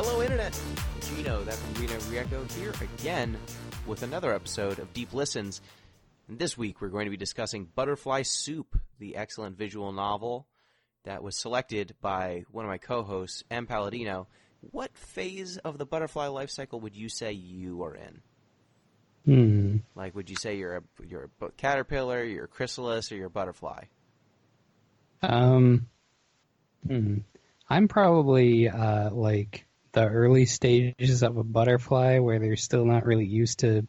Hello, Internet! Gino, that's Reno Rieko here again with another episode of Deep Listens. And this week we're going to be discussing Butterfly Soup, the excellent visual novel that was selected by one of my co-hosts, M. Palladino. What phase of the butterfly life cycle would you say you are in? Like, would you say you're a caterpillar, you're a chrysalis, or you're a butterfly? I'm probably like the early stages of a butterfly where they're still not really used to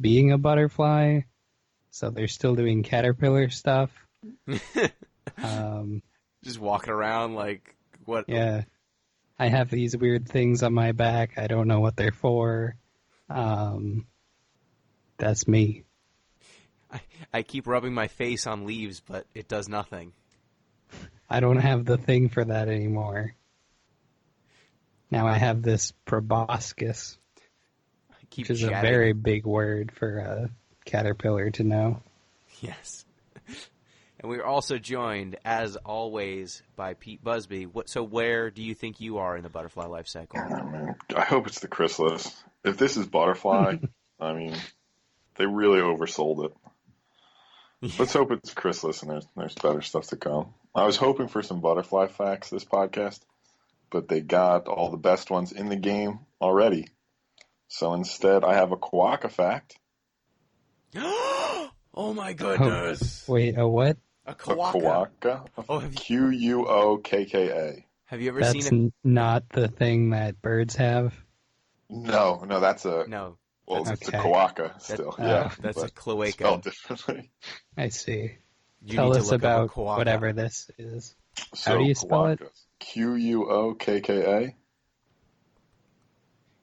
being a butterfly, so they're still doing caterpillar stuff. Just walking around like what? Yeah, I have these weird things on my back. I don't know what they're for. That's me. I keep rubbing my face on leaves, but it does nothing. I don't have the thing for that anymore. Now I have this proboscis, which is a very big word for a caterpillar to know. Yes. And we're also joined, as always, by Pete Busby. So where do you think you are in the butterfly life cycle? I hope it's the chrysalis. If this is butterfly, I mean, they really oversold it. Let's hope it's chrysalis and there's better stuff to come. I was hoping for some butterfly facts this podcast, but they got all the best ones in the game already. So instead, I have a Quokka fact. Oh my goodness! Oh, wait, a what? A Quokka. Quokka. Have you ever seen it? That's not the thing that birds have? No, that's a... No. Well, it's a Quokka still. That's a cloaca. Spelled differently. I see. Tell us about whatever this is. So, how do you spell it? Quokka.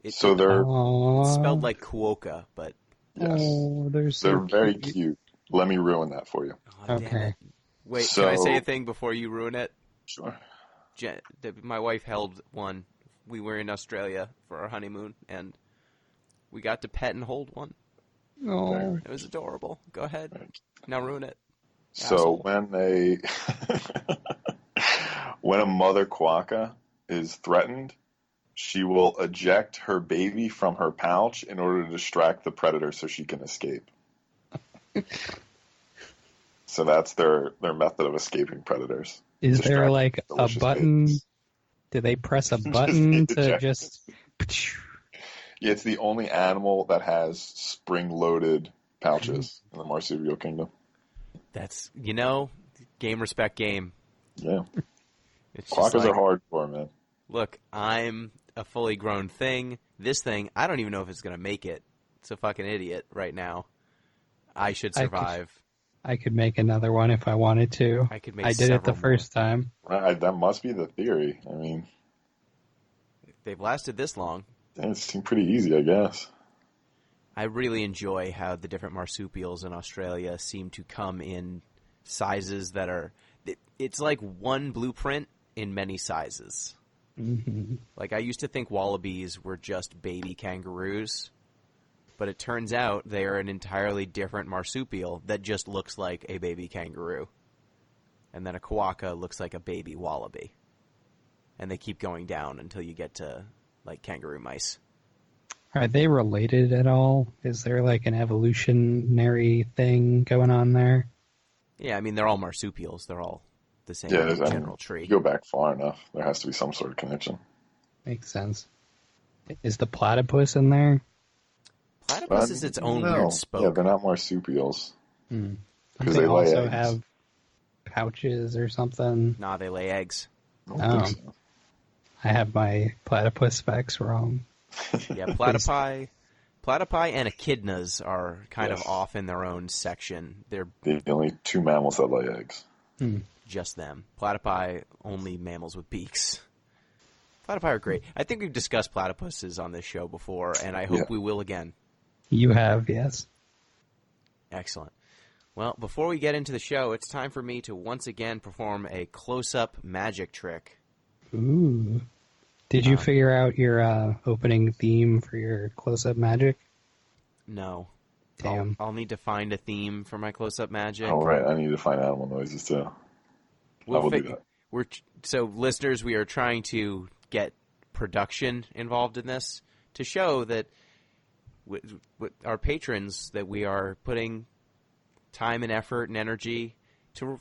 So they're spelled like Quokka, but yes, they're very cute. Let me ruin that for you. Oh, okay. Wait, can I say a thing before you ruin it? Sure. My wife held one. We were in Australia for our honeymoon, and we got to pet and hold one. Oh, it was adorable. Go ahead. Now ruin it. So asshole. when a mother quokka is threatened, she will eject her baby from her pouch in order to distract the predator so she can escape. So that's their method of escaping predators. Is there like a button? Babies. Do they press a button to just... Yeah, it's the only animal that has spring-loaded pouches in the marsupial kingdom. That's, game respect game. Yeah. Quokkas are hardcore, man. Look, I'm a fully grown thing. This thing, I don't even know if it's going to make it. It's a fucking idiot right now. I should survive. I could make another one if I wanted to. I did it the first time. Right, that must be the theory. I mean... If they've lasted this long... It seemed pretty easy, I guess. I really enjoy how the different marsupials in Australia seem to come in sizes that are... It's like one blueprint in many sizes. Mm-hmm. Like, I used to think wallabies were just baby kangaroos, but it turns out they are an entirely different marsupial that just looks like a baby kangaroo. And then a quokka looks like a baby wallaby. And they keep going down until you get to... like kangaroo mice. Are they related at all? Is there like an evolutionary thing going on there? Yeah, I mean, they're all marsupials. They're all the same general tree. If you go back far enough, there has to be some sort of connection. Makes sense. Is the platypus in there? Platypus is its own weird spoke. Yeah, they're not marsupials. Because they also have pouches or something. Nah, they lay eggs. I think so. I have my platypus facts wrong. Yeah, platypi and echidnas are kind of off in their own section. They're the only two mammals that lay eggs. Just them. Platypi, only mammals with beaks. Platypi are great. I think we've discussed platypuses on this show before, and I hope we will again. You have, yes. Excellent. Well, before we get into the show, it's time for me to once again perform a close-up magic trick. Ooh. Did you figure out your opening theme for your close-up magic? No. Damn. I'll need to find a theme for my close-up magic. Oh, right. I need to find animal noises, too. I will do that. So, listeners, we are trying to get production involved in this to show that with our patrons that we are putting time and effort and energy to,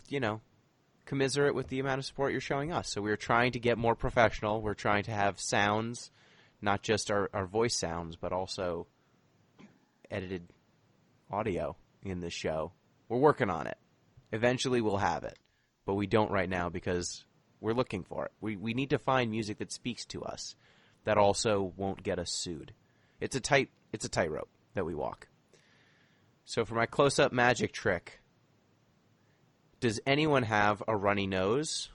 commiserate with the amount of support you're showing us. So we're trying to get more professional. We're trying to have sounds, not just our voice sounds, but also edited audio in this show. We're working on it. Eventually we'll have it, but we don't right now because we're looking for it. We need to find music that speaks to us, that also won't get us sued. It's a tightrope that we walk. So for my close-up magic trick, does anyone have a runny nose?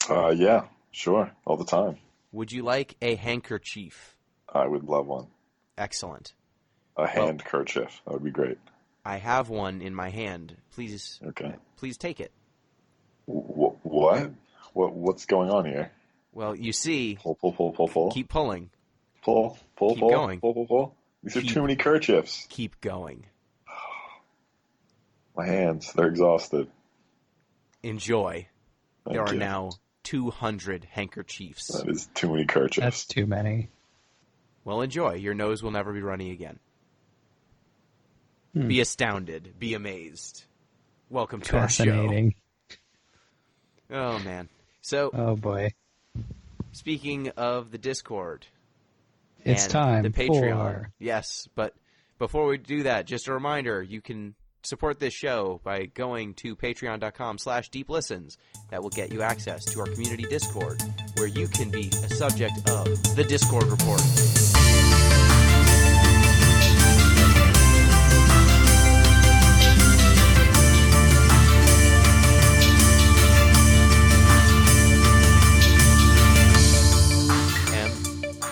Yeah, sure, all the time. Would you like a handkerchief? I would love one. Excellent. A handkerchief, that would be great. I have one in my hand. Please, please take it. What? What's going on here? Well, you see. Pull. Keep pulling. Pull. Keep going. Pull. These are too many kerchiefs. Keep going. My hands, they're exhausted. Enjoy. There are now 200 handkerchiefs. That is too many kerchiefs. That's too many. Well, enjoy. Your nose will never be runny again. Be astounded. Be amazed. Welcome to our show. Fascinating. Oh, man. So, oh boy. Speaking of the Discord. It's time the Patreon. For... Yes, but before we do that, just a reminder, you can support this show by going to patreon.com/deeplistens. That will get you access to our community Discord, where you can be a subject of the Discord report.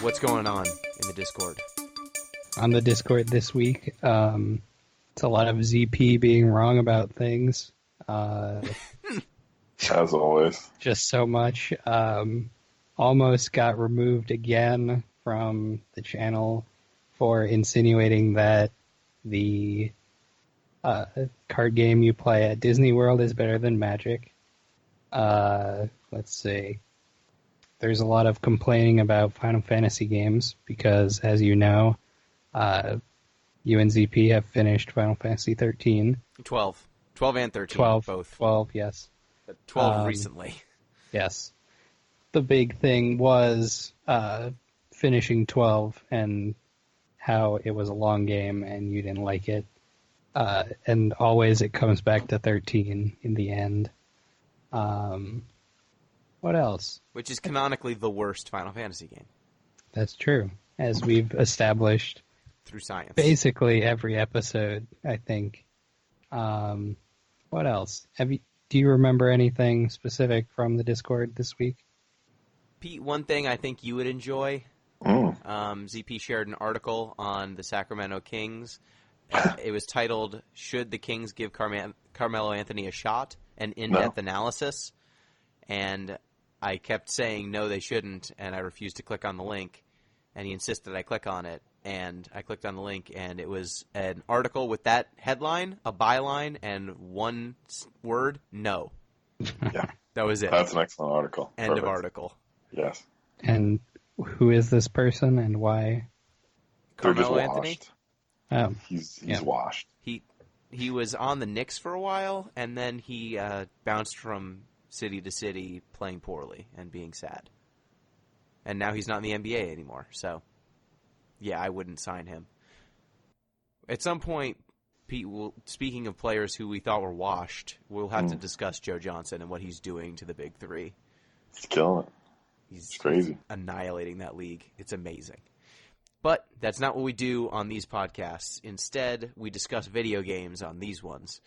What's going on in the Discord? On the Discord this week, it's a lot of ZP being wrong about things. As always. Just so much. Almost got removed again from the channel for insinuating that the card game you play at Disney World is better than Magic. Let's see. There's a lot of complaining about Final Fantasy games because, as you know, you and ZP have finished Final Fantasy 13. 12. 12 and 13. 12. Both. 12, yes. But 12 recently. Yes. The big thing was finishing 12 and how it was a long game and you didn't like it. And always it comes back to 13 in the end. What else? Which is canonically the worst Final Fantasy game. That's true, as we've established through science. Basically every episode, I think. What else? Do you remember anything specific from the Discord this week? Pete, one thing I think you would enjoy. ZP shared an article on the Sacramento Kings. It was titled, "Should the Kings Give Carmelo Anthony a Shot? An In-Depth Analysis." And I kept saying, no, they shouldn't, and I refused to click on the link. And he insisted I click on it, and I clicked on the link, and it was an article with that headline, a byline, and one word, no. Yeah. That was it. That's an excellent article. End Perfect. Of article. Yes. And who is this person, and why? Carmelo Anthony? Oh. He's washed. He was on the Knicks for a while, and then he bounced from city to city playing poorly and being sad. And now he's not in the NBA anymore, so yeah, I wouldn't sign him. At some point, Pete, speaking of players who we thought were washed, we'll have to discuss Joe Johnson and what he's doing to the Big Three. He's killing it. He's crazy. Annihilating that league. It's amazing. But that's not what we do on these podcasts. Instead, we discuss video games on these ones.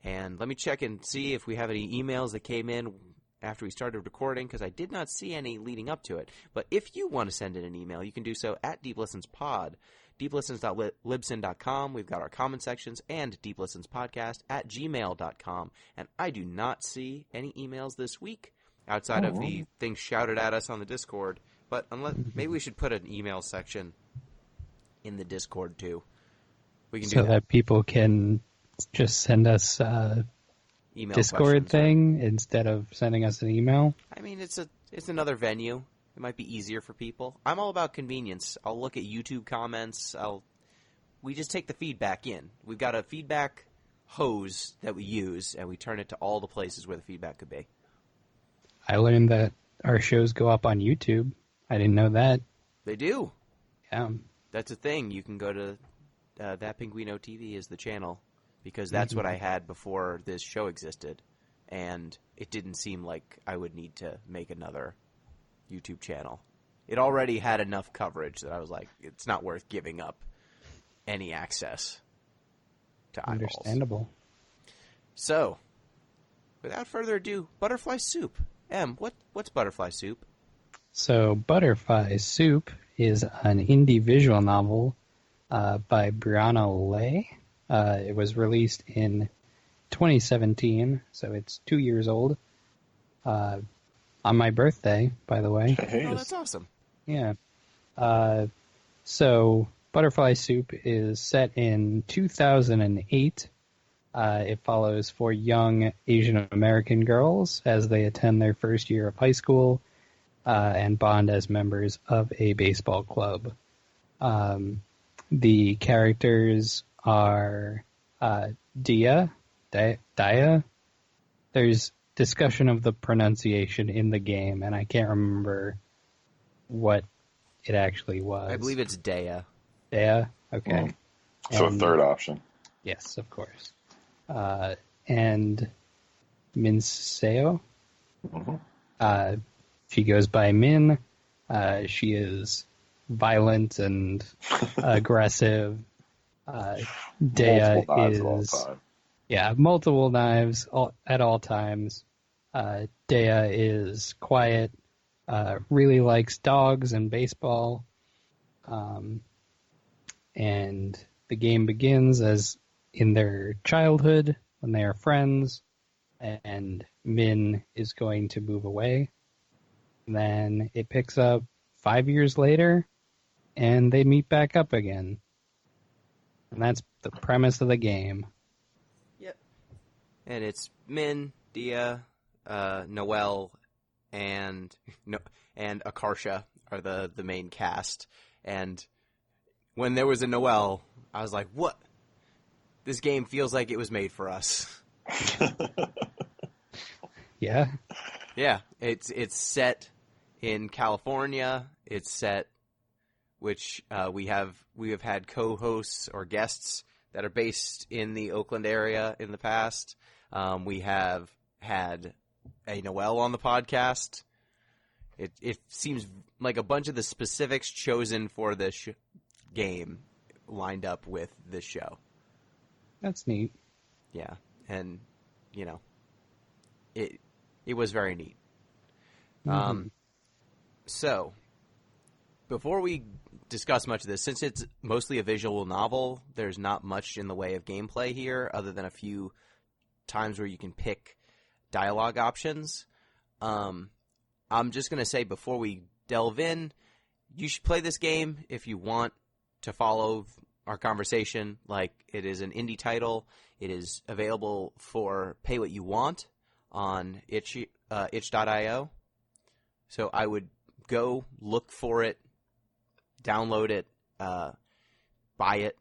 And let me check and see if we have any emails that came in after we started recording, because I did not see any leading up to it. But if you want to send in an email, you can do so at deeplistenspod, deeplistens.libsyn.com. We've got our comment sections, and deeplistenspodcast@gmail.com. And I do not see any emails this week outside of the things shouted at us on the Discord. But maybe we should put an email section in the Discord too. We can do that people can just send us email Discord thing instead of sending us an email. I mean, it's another venue. It might be easier for people. I'm all about convenience. I'll look at YouTube comments. We just take the feedback in. We've got a feedback hose that we use, and we turn it to all the places where the feedback could be. I learned that our shows go up on YouTube. I didn't know that. They do. Yeah. That's a thing. You can go to That Pinguino TV is the channel, because that's what I had before this show existed, and it didn't seem like I would need to make another YouTube channel. It already had enough coverage that I was like, it's not worth giving up any access to eyeballs. Understandable. So, without further ado, Butterfly Soup. What's Butterfly Soup? So, Butterfly Soup is an indie visual novel by Brianna Lay. It was released in 2017, so it's 2 years old. On my birthday, by the way. Oh, that's awesome. Yeah. So, Butterfly Soup is set in 2008. It follows 4 young Asian American girls as they attend their first year of high school and bond as members of a baseball club. The characters are Dia. There's discussion of the pronunciation in the game, and I can't remember what it actually was. I believe it's Dea. Dea? Okay. So third option. Yes, of course. And Minseo. She goes by Min. She is violent and aggressive. Dea is... Yeah, multiple knives at all times. Dea is quiet, really likes dogs and baseball. And the game begins as in their childhood when they are friends, and Min is going to move away. Then it picks up 5 years later, and they meet back up again. And that's the premise of the game. Yep. And it's Min, Dia, Noelle, and Akarsha are the main cast. And when there was a Noelle, I was like, what? This game feels like it was made for us. Yeah? Yeah. It's set in California. It's set, which we have had co-hosts or guests that are based in the Oakland area in the past. We have had a Noelle on the podcast. It seems like a bunch of the specifics chosen for this game lined up with this show. That's neat. Yeah, and it was very neat. So before we discuss much of this, since it's mostly a visual novel, there's not much in the way of gameplay here other than a few times where you can pick dialogue options. I'm just going to say before we delve in, you should play this game if you want to follow our conversation. Like, it is an indie title. It is available for pay what you want on itch.io. So I would go look for it, download it, buy it,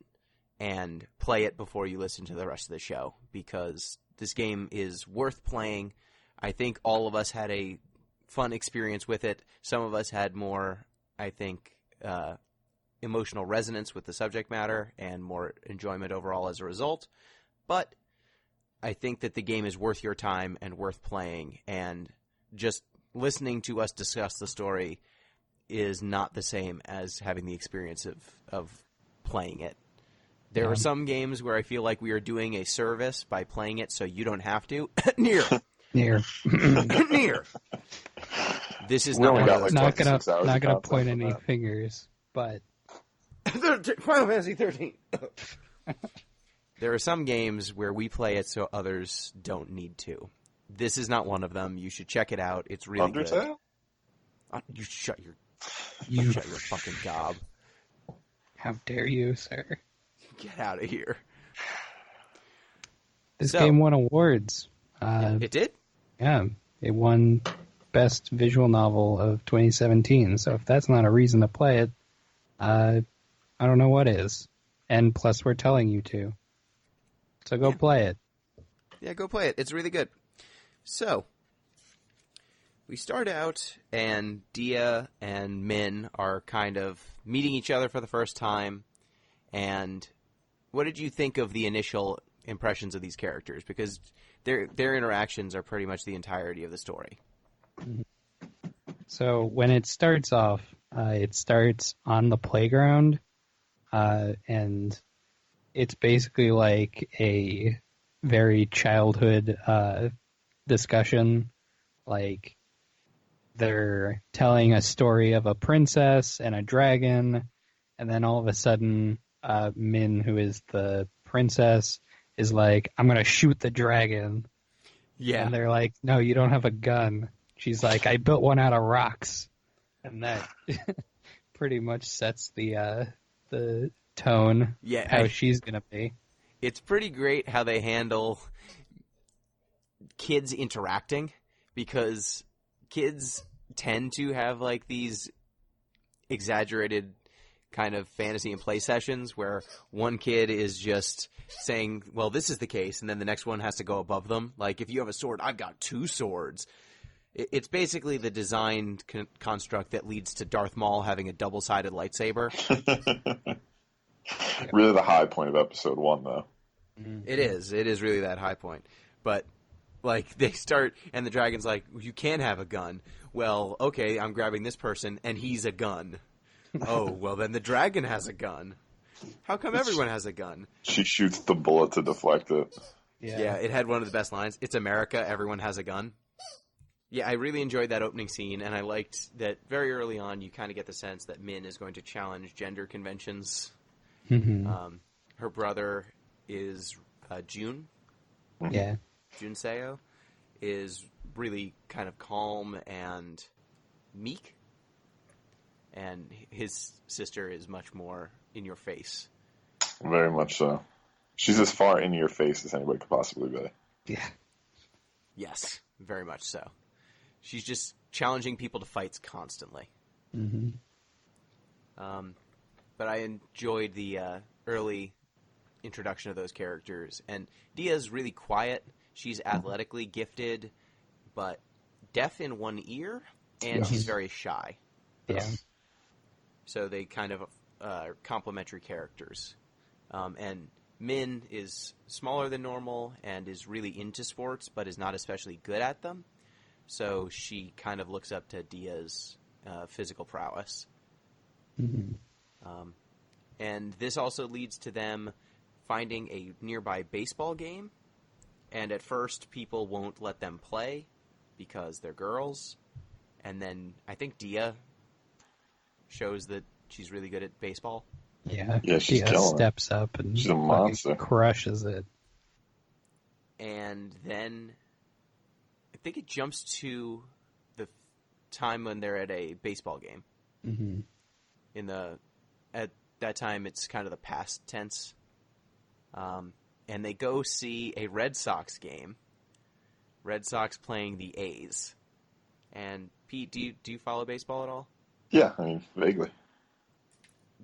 and play it before you listen to the rest of the show, because this game is worth playing. I think all of us had a fun experience with it. Some of us had more, I think, emotional resonance with the subject matter and more enjoyment overall as a result. But I think that the game is worth your time and worth playing, and just listening to us discuss the story is not the same as having the experience of playing it. There are some games where I feel like we are doing a service by playing it so you don't have to. Near. This is not gonna point any fingers, but Final Fantasy 13. There are some games where we play it so others don't need to. This is not one of them. You should check it out. It's really good. You shut your fucking gob. How dare you, sir? Get out of here. This game won awards. It did? Yeah, it won best visual novel of 2017. So if that's not a reason to play it, I don't know what is. And plus, we're telling you to. So go play it. Yeah, go play it. It's really good. So, we start out, and Dia and Min are kind of meeting each other for the first time. And what did you think of the initial impressions of these characters? Because their interactions are pretty much the entirety of the story. So when it starts off, it starts on the playground, and it's basically like a very childhood discussion. Like, they're telling a story of a princess and a dragon, and then all of a sudden, Min, who is the princess, is like, I'm going to shoot the dragon. Yeah. And they're like, no, you don't have a gun. She's like, I built one out of rocks. And that pretty much sets the tone, how she's going to be. It's pretty great how they handle kids interacting, because kids tend to have like these exaggerated kind of fantasy and play sessions where one kid is just saying, well, this is the case, and then the next one has to go above them. Like, if you have a sword, I've got 2 swords. It's basically the designed construct that leads to Darth Maul having a double-sided lightsaber. Really the high point of episode 1, though. It is. It is really that high point. But, like, they start, and the dragon's like, you can have a gun. Well, okay, I'm grabbing this person, and he's a gun. Oh, well, then the dragon has a gun. How come everyone has a gun? She shoots the bullet to deflect it. Yeah, it had one of the best lines. It's America, everyone has a gun. Yeah, I really enjoyed that opening scene, and I liked that very early on you kind of get the sense that Min is going to challenge gender conventions. Her brother is Jun. Yeah. Jun Seo is really kind of calm and meek. And his sister is much more in your face. Very much so. She's as far in your face as anybody could possibly be. Yeah. Yes, very much so. She's just challenging people to fights constantly. But I enjoyed the early introduction of those characters. And Dia's really quiet. She's athletically gifted, but deaf in one ear, and she's very shy. Yeah. So they kind of are complementary characters. And Min is smaller than normal and is really into sports, but is not especially good at them. So she kind of looks up to Dia's physical prowess. And this also leads to them finding a nearby baseball game. And at first, people won't let them play because they're girls. And then I think Dia shows that she's really good at baseball. Yeah, she's Dia steps up and she's a monster. Crushes it. And then I think it jumps to the time when they're at a baseball game. At that time, it's kind of the past tense. And they go see a Red Sox game. Red Sox playing the A's. And Pete, do you follow baseball at all? Yeah, I mean, vaguely.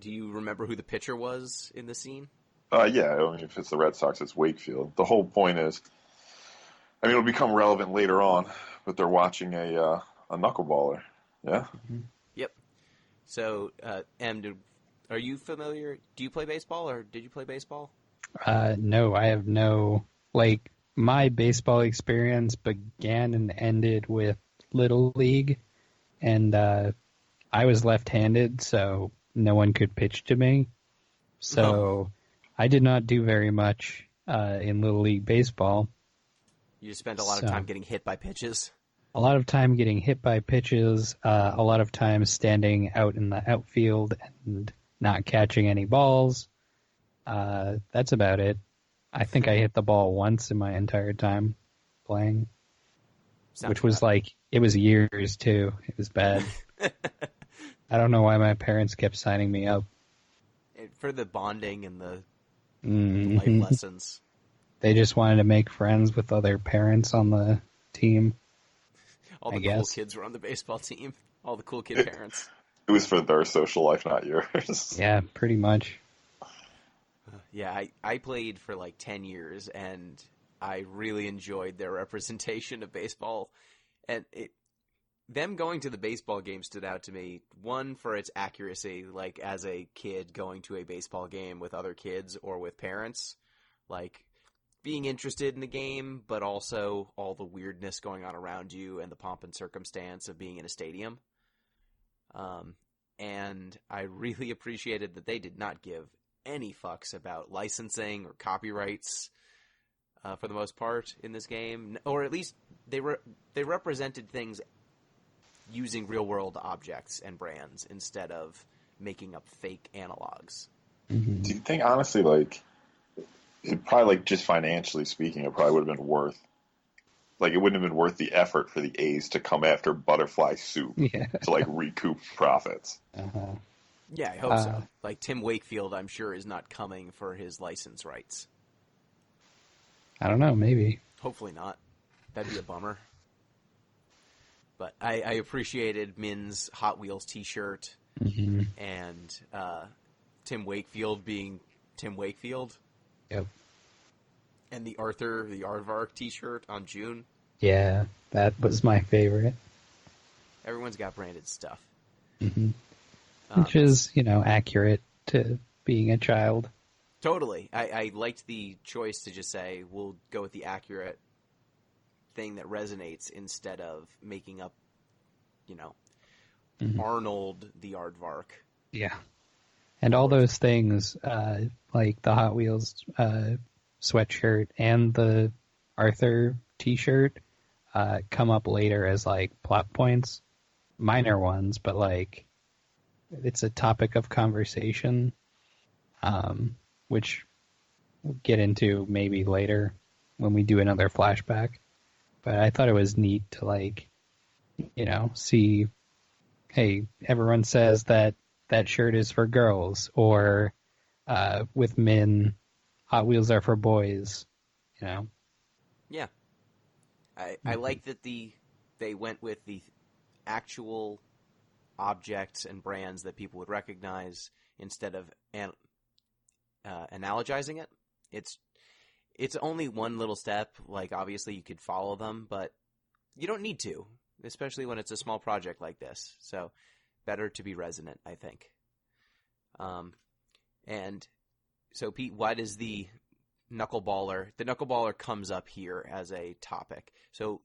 Do you remember who the pitcher was in the scene? Yeah, I mean, if it's the Red Sox, it's Wakefield. The whole point is, I mean, it'll become relevant later on, but they're watching a knuckleballer. Yeah? Yep. So, are you familiar? Do you play baseball, or did you play baseball? No, I have no... Like, my baseball experience began and ended with Little League, and I was left-handed, so no one could pitch to me. So I did not do very much in Little League baseball. You just spent a lot of time getting hit by pitches? A lot of time getting hit by pitches, a lot of time standing out in the outfield and not catching any balls. That's about it. I think I hit the ball once in my entire time playing, which was like, it was years too. It was bad. I don't know why my parents kept signing me up. For the bonding and the life lessons. They just wanted to make friends with other parents on the team. All I the cool guess. kids were on the baseball team. All the cool kid parents. It was for their social life, not yours. Yeah, pretty much. Yeah, I played for like 10 years, and I really enjoyed their representation of baseball. And them going to the baseball game stood out to me, one, for its accuracy, like as a kid going to a baseball game with other kids or with parents, like being interested in the game, but also all the weirdness going on around you and the pomp and circumstance of being in a stadium. And I really appreciated that they did not give any fucks about licensing or copyrights for the most part in this game, or at least they represented things using real-world objects and brands instead of making up fake analogs. Mm-hmm. Do you think, honestly, like, it probably, like, just financially speaking, it probably would have been worth, like, it wouldn't have been worth the effort for the A's to come after Butterfly Soup to, like, recoup profits. Uh-huh. Yeah, I hope so. Like, Tim Wakefield, I'm sure, is not coming for his license rights. I don't know, maybe. Hopefully not. That'd be a bummer. But I appreciated Min's Hot Wheels t-shirt and Tim Wakefield being Tim Wakefield. Yep. And the Aardvark t-shirt on June. Yeah, that was my favorite. Everyone's got branded stuff. Mm-hmm. Which is, accurate to being a child. Totally. I liked the choice to just say, we'll go with the accurate thing that resonates instead of making up, Arnold the Aardvark. Yeah. And all those things, like the Hot Wheels sweatshirt and the Arthur t-shirt, come up later as, like, plot points. Minor ones, but, like, it's a topic of conversation, which we'll get into maybe later when we do another flashback. But I thought it was neat to, like, see, hey, everyone says that shirt is for girls, or with men, Hot Wheels are for boys, Yeah. I like that they went with the actual objects and brands that people would recognize instead of analogizing it. It's only one little step. Like, obviously you could follow them, but you don't need to, especially when it's a small project like this. So better to be resonant, I think. And so, Pete, why does the knuckleballer comes up here as a topic? So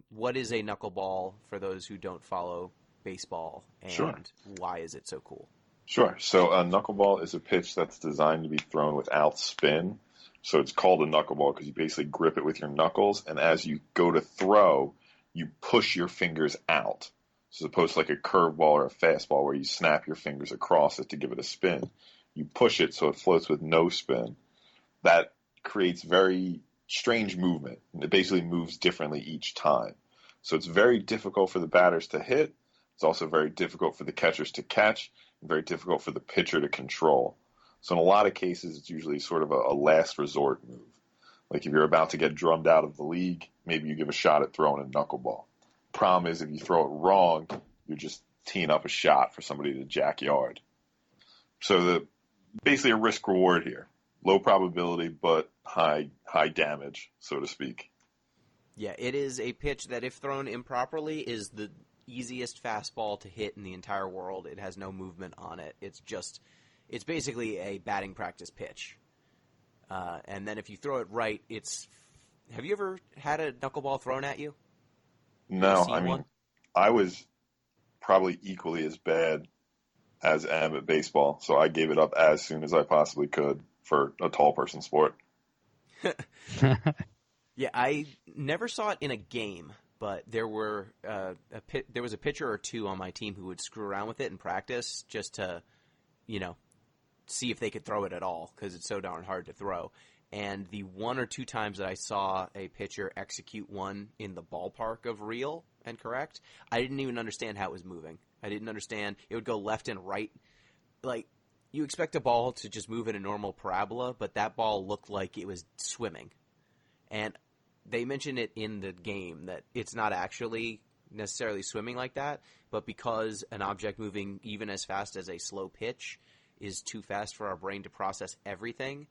what is a knuckleball for those who don't follow baseball, and Sure. Why is it so cool? Sure. So a knuckleball is a pitch that's designed to be thrown without spin. So it's called a knuckleball because you basically grip it with your knuckles, and as you go to throw, you push your fingers out. So as opposed to like a curveball or a fastball where you snap your fingers across it to give it a spin, you push it so it floats with no spin. That creates very strange movement. It basically moves differently each time. So it's very difficult for the batters to hit. It's also very difficult for the catchers to catch, and very difficult for the pitcher to control. So in a lot of cases, it's usually sort of a last resort move. Like if you're about to get drummed out of the league, maybe you give a shot at throwing a knuckleball. Problem is, if you throw it wrong, you're just teeing up a shot for somebody to jack yard. So basically a risk reward here. Low probability, but high damage, so to speak. Yeah, it is a pitch that, if thrown improperly, is the easiest fastball to hit in the entire world. It has no movement on it. It's basically a batting practice pitch. And then if you throw it right, have you ever had a knuckleball thrown at you? No, I mean, I was probably equally as bad as am at baseball, so I gave it up as soon as I possibly could for a tall person sport. Yeah, I never saw it in a game, but there was a pitcher or two on my team who would screw around with it in practice just to, see if they could throw it at all, because it's so darn hard to throw. And the one or two times that I saw a pitcher execute one in the ballpark of real and correct, I didn't even understand how it was moving. I didn't understand. It would go left and right. Like, you expect a ball to just move in a normal parabola, but that ball looked like it was swimming. And they mention it in the game that it's not actually necessarily swimming like that, but because an object moving even as fast as a slow pitch is too fast for our brain to process everything,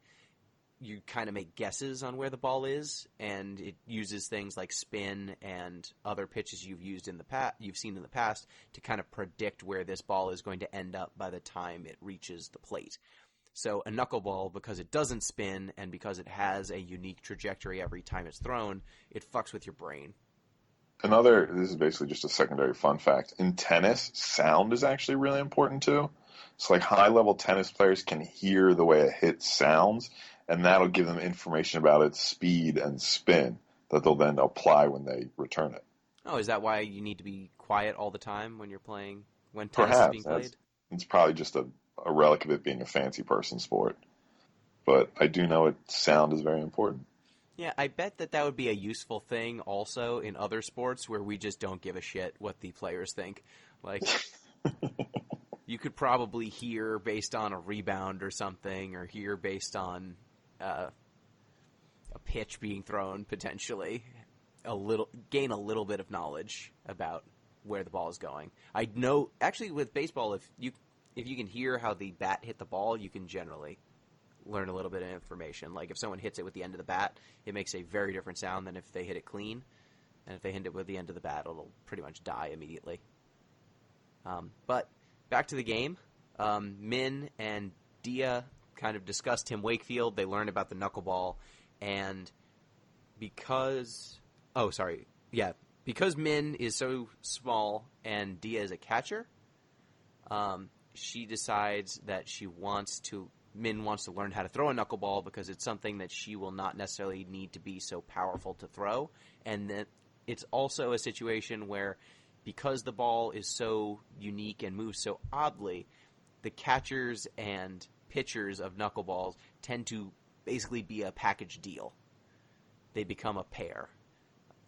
you kind of make guesses on where the ball is, and it uses things like spin and other pitches you've seen in the past to kind of predict where this ball is going to end up by the time it reaches the plate. So a knuckleball, because it doesn't spin and because it has a unique trajectory every time it's thrown, it fucks with your brain. This is basically just a secondary fun fact. In tennis, sound is actually really important too. So like high-level tennis players can hear the way a hit sounds, and that'll give them information about its speed and spin that they'll then apply when they return it. Oh, is that why you need to be quiet all the time when tennis Perhaps. is being played? It's probably just a relic of it being a fancy person sport. But I do know sound is very important. Yeah, I bet that would be a useful thing also in other sports where we just don't give a shit what the players think. Like, you could probably hear based on a rebound or something, or hear based on a pitch being thrown potentially, gain a little bit of knowledge about where the ball is going. I know, actually with baseball, if you can hear how the bat hit the ball, you can generally learn a little bit of information. Like if someone hits it with the end of the bat, it makes a very different sound than if they hit it clean. And if they hit it with the end of the bat, it'll pretty much die immediately. But back to the game. Min and Dia kind of discussed Tim Wakefield. They learned about the knuckleball. And because Min is so small and Dia is a catcher, she decides that Min wants to learn how to throw a knuckleball because it's something that she will not necessarily need to be so powerful to throw. And that it's also a situation where, because the ball is so unique and moves so oddly, the catchers and pitchers of knuckleballs tend to basically be a package deal. They become a pair.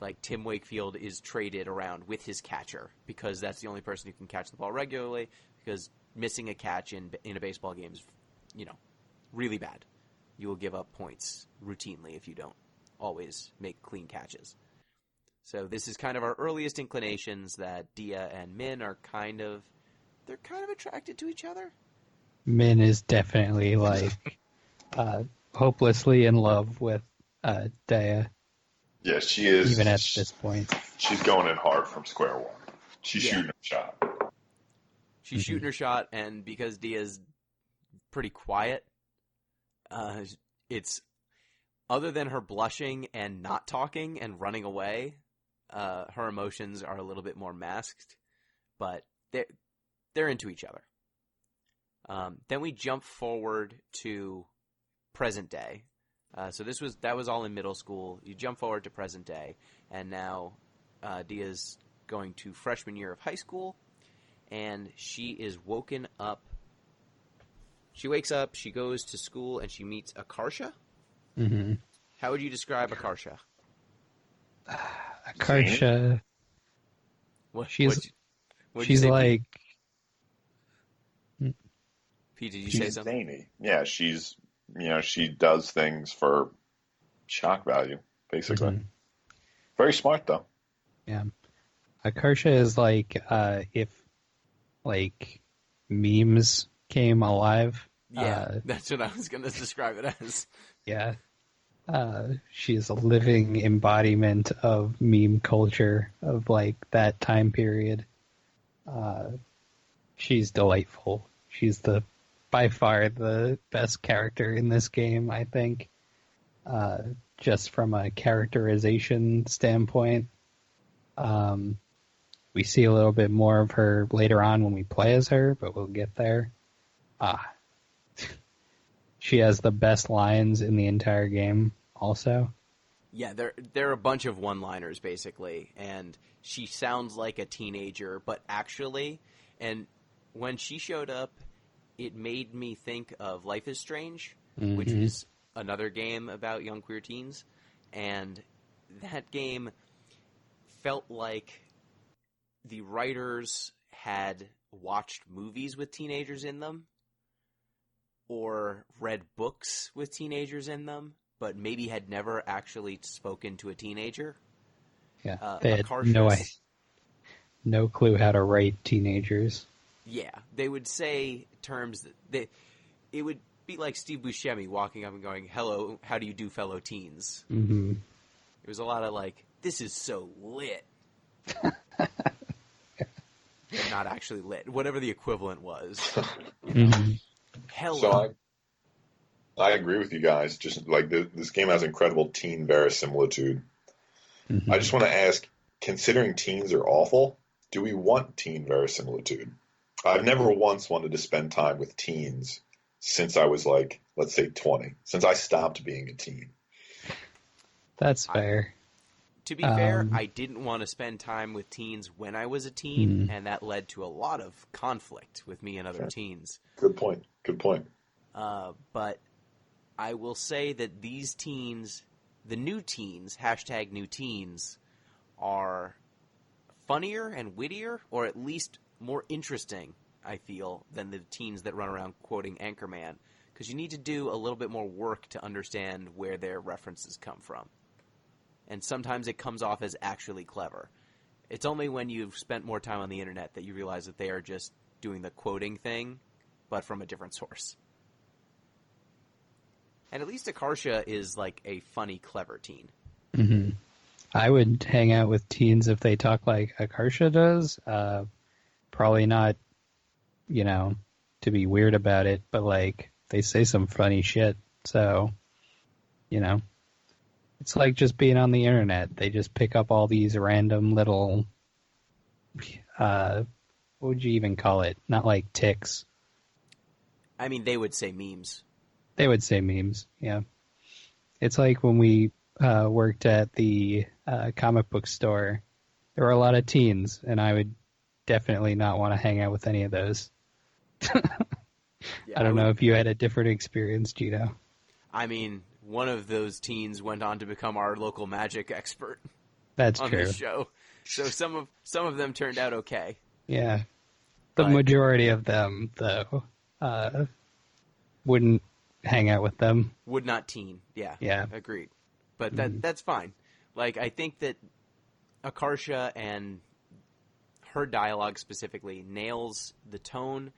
Like Tim Wakefield is traded around with his catcher because that's the only person who can catch the ball regularly, because missing a catch in a baseball game is, really bad. You will give up points routinely if you don't always make clean catches. So this is kind of our earliest inclinations that Dia and Min are kind of attracted to each other. Min is definitely hopelessly in love with Dia. Yeah, she is. Even at this point. She's going in hard from square one. She's shooting her shot. She's shooting her shot, and because Dia's pretty quiet, it's, other than her blushing and not talking and running away, her emotions are a little bit more masked, but they're into each other. Then we jump forward to present day. So that was all in middle school. You jump forward to present day, and now Dia's going to freshman year of high school, and she is woken up. She wakes up, she goes to school, and she meets Akarsha. Mm-hmm. How would you describe Akarsha? Akarsha. She's like. Pete, did you say something? Zany. Yeah, she does things for shock value, basically. Mm-hmm. Very smart, though. Yeah. Akarsha is like if memes came alive. Yeah, that's what I was going to describe it as. Yeah. She is a living embodiment of meme culture of that time period. She's delightful. She's by far the best character in this game, I think. Just from a characterization standpoint. We see a little bit more of her later on when we play as her, but we'll get there. She has the best lines in the entire game also. Yeah, there are a bunch of one-liners, basically, and she sounds like a teenager, but actually, and when she showed up, it made me think of Life is Strange, mm-hmm. which is another game about young queer teens, and that game felt like the writers had watched movies with teenagers in them or read books with teenagers in them but maybe had never actually spoken to a teenager. Yeah, they had no clue how to write teenagers. Yeah, they would say terms that it would be like Steve Buscemi walking up and going, "Hello, how do you do, fellow teens?" Mm-hmm. It was a lot of like, "This is so lit," but not actually lit. Whatever the equivalent was. You know? Mm-hmm. Hello. So I agree with you guys. Just like this game has incredible teen verisimilitude. Mm-hmm. I just want to ask, considering teens are awful, do we want teen verisimilitude? I've never once wanted to spend time with teens since I was like, let's say 20, since I stopped being a teen. That's fair. To be fair, I didn't want to spend time with teens when I was a teen, and that led to a lot of conflict with me and other teens. Good point. Good point. But I will say that these teens, the new teens, hashtag new teens, are funnier and wittier, or at least more interesting, I feel, than the teens that run around quoting Anchorman. Because you need to do a little bit more work to understand where their references come from. And sometimes it comes off as actually clever. It's only when you've spent more time on the internet that you realize that they are just doing the quoting thing, but from a different source. And at least Akarsha is like a funny, clever teen. Mm-hmm. I would hang out with teens if they talk like Akarsha does. Probably not, to be weird about it, but like they say some funny shit. So, it's like just being on the internet. They just pick up all these random little, what would you even call it? Not like ticks. I mean, they would say memes. They would say memes, yeah. It's like when we worked at the comic book store, there were a lot of teens, and I would definitely not want to hang out with any of those. I don't know if you had a different experience, Gino. I mean, one of those teens went on to become our local magic expert. That's on true. This show. So some of them turned out okay. Yeah. The majority of them, though, wouldn't hang out with them. Would not teen. Yeah. Yeah. Agreed. But that's fine. Like, I think that Akarsha and her dialogue specifically nails the tone.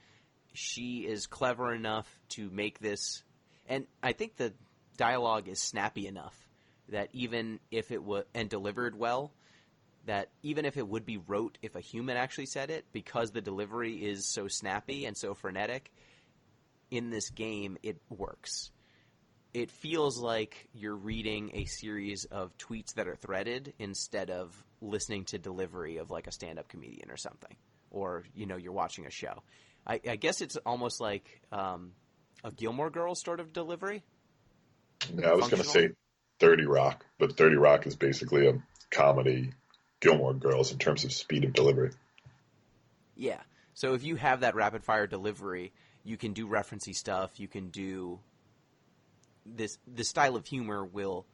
She is clever enough to make this, and I think the dialogue is snappy enough that even if it would, and delivered well, that even if it would be rote if a human actually said it, because the delivery is so snappy and so frenetic, in this game it works. It feels like you're reading a series of tweets that are threaded instead of listening to delivery of like a stand-up comedian or something. Or, you're watching a show. I guess it's almost like a Gilmore Girls sort of delivery. Yeah, I was going to say 30 Rock, but 30 Rock is basically a comedy Gilmore Girls in terms of speed of delivery. Yeah. So if you have that rapid-fire delivery, you can do referencey stuff, you can do... This style of humor will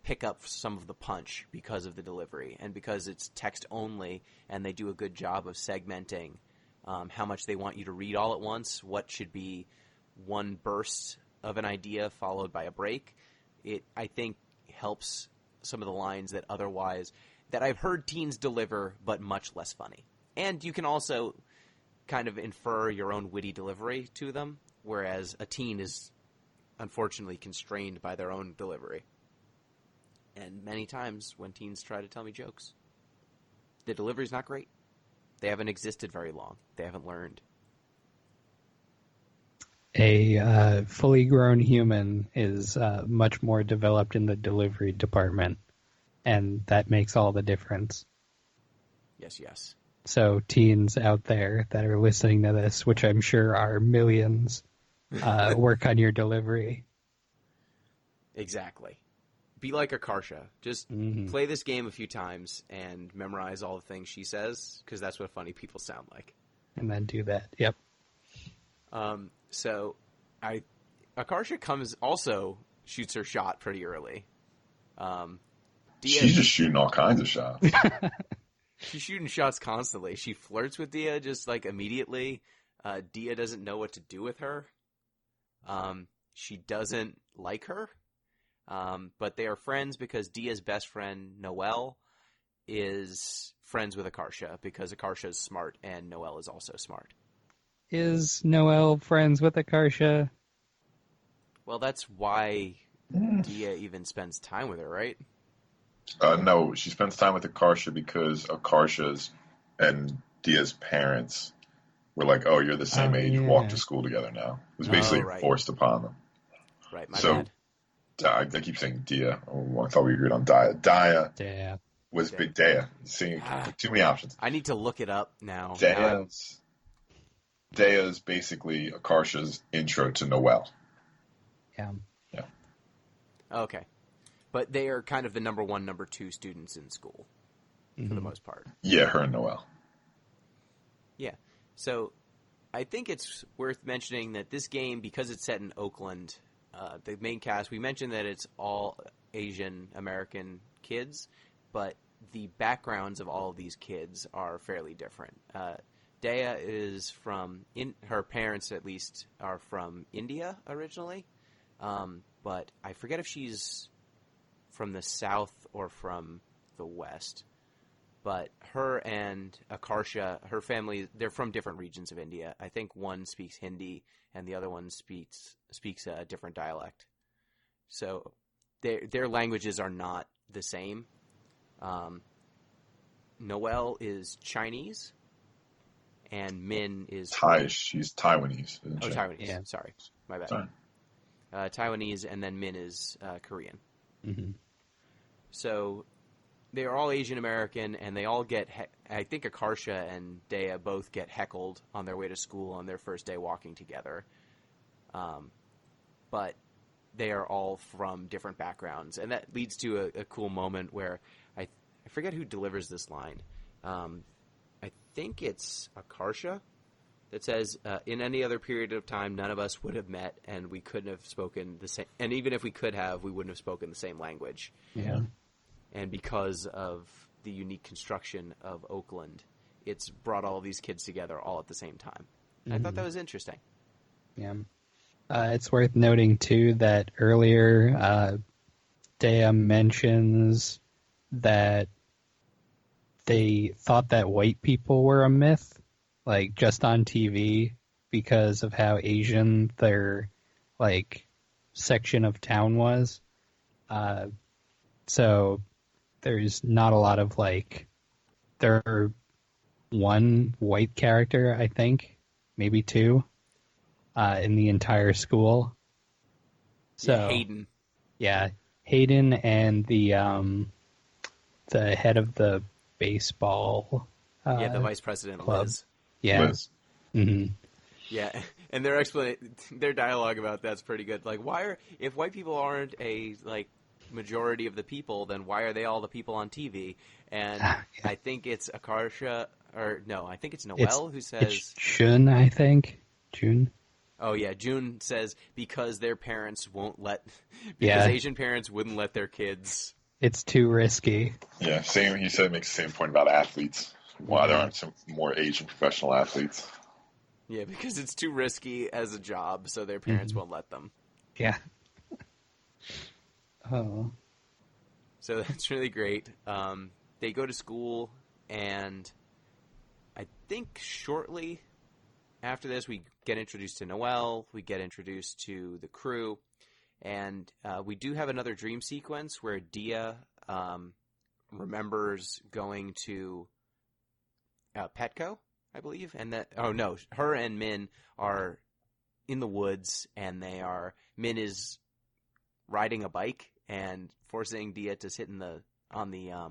pick up some of the punch because of the delivery and because it's text only, and they do a good job of segmenting how much they want you to read all at once, what should be one burst of an idea followed by a break. It, I think, helps some of the lines that I've heard teens deliver, but much less funny. And you can also kind of infer your own witty delivery to them, whereas a teen is unfortunately constrained by their own delivery. And many times when teens try to tell me jokes, the delivery's not great. They haven't existed very long. They haven't learned. A fully grown human is much more developed in the delivery department, and that makes all the difference. Yes. So teens out there that are listening to this, which I'm sure are millions, work on your delivery. Exactly. Be like Akarsha. Just play this game a few times and memorize all the things she says, because that's what funny people sound like. And then do that. Yep. So, Akarsha also shoots her shot pretty early. She's just shooting all kinds of shots. She's shooting shots constantly. She flirts with Dia just like immediately. Dia doesn't know what to do with her. She doesn't like her. But they are friends because Dia's best friend, Noelle, is friends with Akarsha because Akarsha is smart and Noelle is also smart. Is Noelle friends with Akarsha? Well, that's why Dia even spends time with her, right? No, she spends time with Akarsha because Akarsha's and Dia's parents were like, "Oh, you're the same age. Yeah. Walk to school together now." It was basically right. forced upon them. Right, my bad. I keep saying Dia. Oh, I thought we agreed on Dia. Dia was big. Dia. Seeing too many options. I need to look it up now. Dia's basically Akarsha's intro to Noelle. Yeah. Okay. But they are kind of the number 1, number 2 students in school, for the most part. Yeah, her and Noelle. Yeah. So I think it's worth mentioning that this game, because it's set in Oakland, the main cast, we mentioned that it's all Asian American kids, but the backgrounds of all of these kids are fairly different. Dea is her parents at least are from India originally, but I forget if she's from the South or from the West. But her and Akarsha, her family, they're from different regions of India. I think one speaks Hindi and the other one speaks a different dialect. So their languages are not the same. Noelle is Chinese, and Min is She's Taiwanese. Isn't she? Taiwanese. Yeah. Sorry, my bad. Sorry. Taiwanese, and then Min is Korean. Mm-hmm. So they are all Asian American, and they all get. I think Akarsha and Dea both get heckled on their way to school on their first day walking together. But they are all from different backgrounds, and that leads to a cool moment where I forget who delivers this line. I think it's Akarsha that says, "In any other period of time, none of us would have met, and we couldn't have spoken the same. And even if we could have, we wouldn't have spoken the same language." Yeah. And because of the unique construction of Oakland, it's brought all of these kids together all at the same time. Mm-hmm. I thought that was interesting. Yeah. It's worth noting, too, that earlier Dea mentions that they thought that white people were a myth, like, just on TV because of how Asian their, like, section of town was. So there's not a lot of, like, there are one white character, I think, maybe 2, in the entire school. So yeah, Hayden. Yeah, Hayden and the head of the baseball. The vice president, club. Liz. Yeah. Liz. Mm-hmm. Yeah, and their dialogue about that's pretty good. Like, if white people aren't a majority of the people, then why are they all the people on TV? And yeah. I think it's Akarsha, or no, I think it's Noelle who says... It's June, I think. June? Oh, yeah, June says because their parents won't let... Because Asian parents wouldn't let their kids... It's too risky. Yeah, same. He said makes the same point about athletes. Why there aren't some more Asian professional athletes. Yeah, because it's too risky as a job, so their parents won't let them. Yeah. Oh. So that's really great. They go to school, and I think shortly after this we get introduced to Noelle, we get introduced to the crew, and we do have another dream sequence where Dia remembers going to Petco, I believe, and her and Min are in the woods, and Min is riding a bike and forcing Dia to sit on the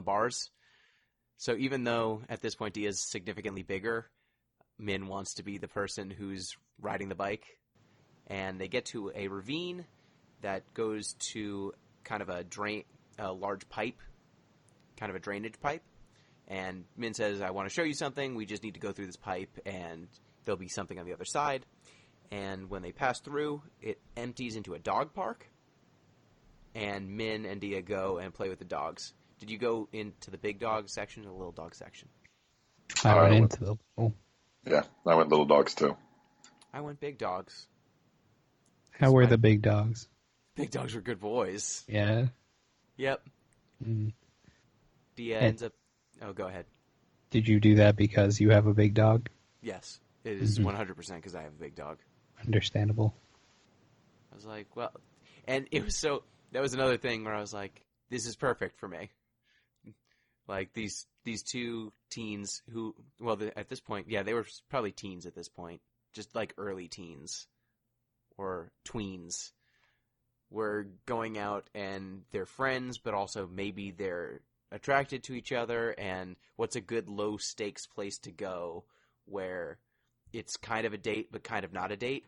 bars. So even though at this point Dia is significantly bigger, Min wants to be the person who's riding the bike, and they get to a ravine that goes to kind of a large pipe, kind of a drainage pipe. And Min says, "I want to show you something. We just need to go through this pipe, and there'll be something on the other side." And when they pass through, it empties into a dog park. And Min and Dia go and play with the dogs. Did you go into the big dog section or the little dog section? I went into the little. Yeah, I went little dogs too. I went big dogs. How were the big dogs? Big dogs were good boys. Yeah. Yep. Mm. Dia ends up... Oh, go ahead. Did you do that because you have a big dog? Yes. It is 100% because I have a big dog. Understandable. I was like, well... And it was so... That was another thing where I was like, this is perfect for me. Like, these two teens who... Well, at this point, yeah, they were probably teens at this point. Just like early teens. Or tweens. Were going out and they're friends, but also maybe they're attracted to each other, and what's a good low-stakes place to go where it's kind of a date, but kind of not a date.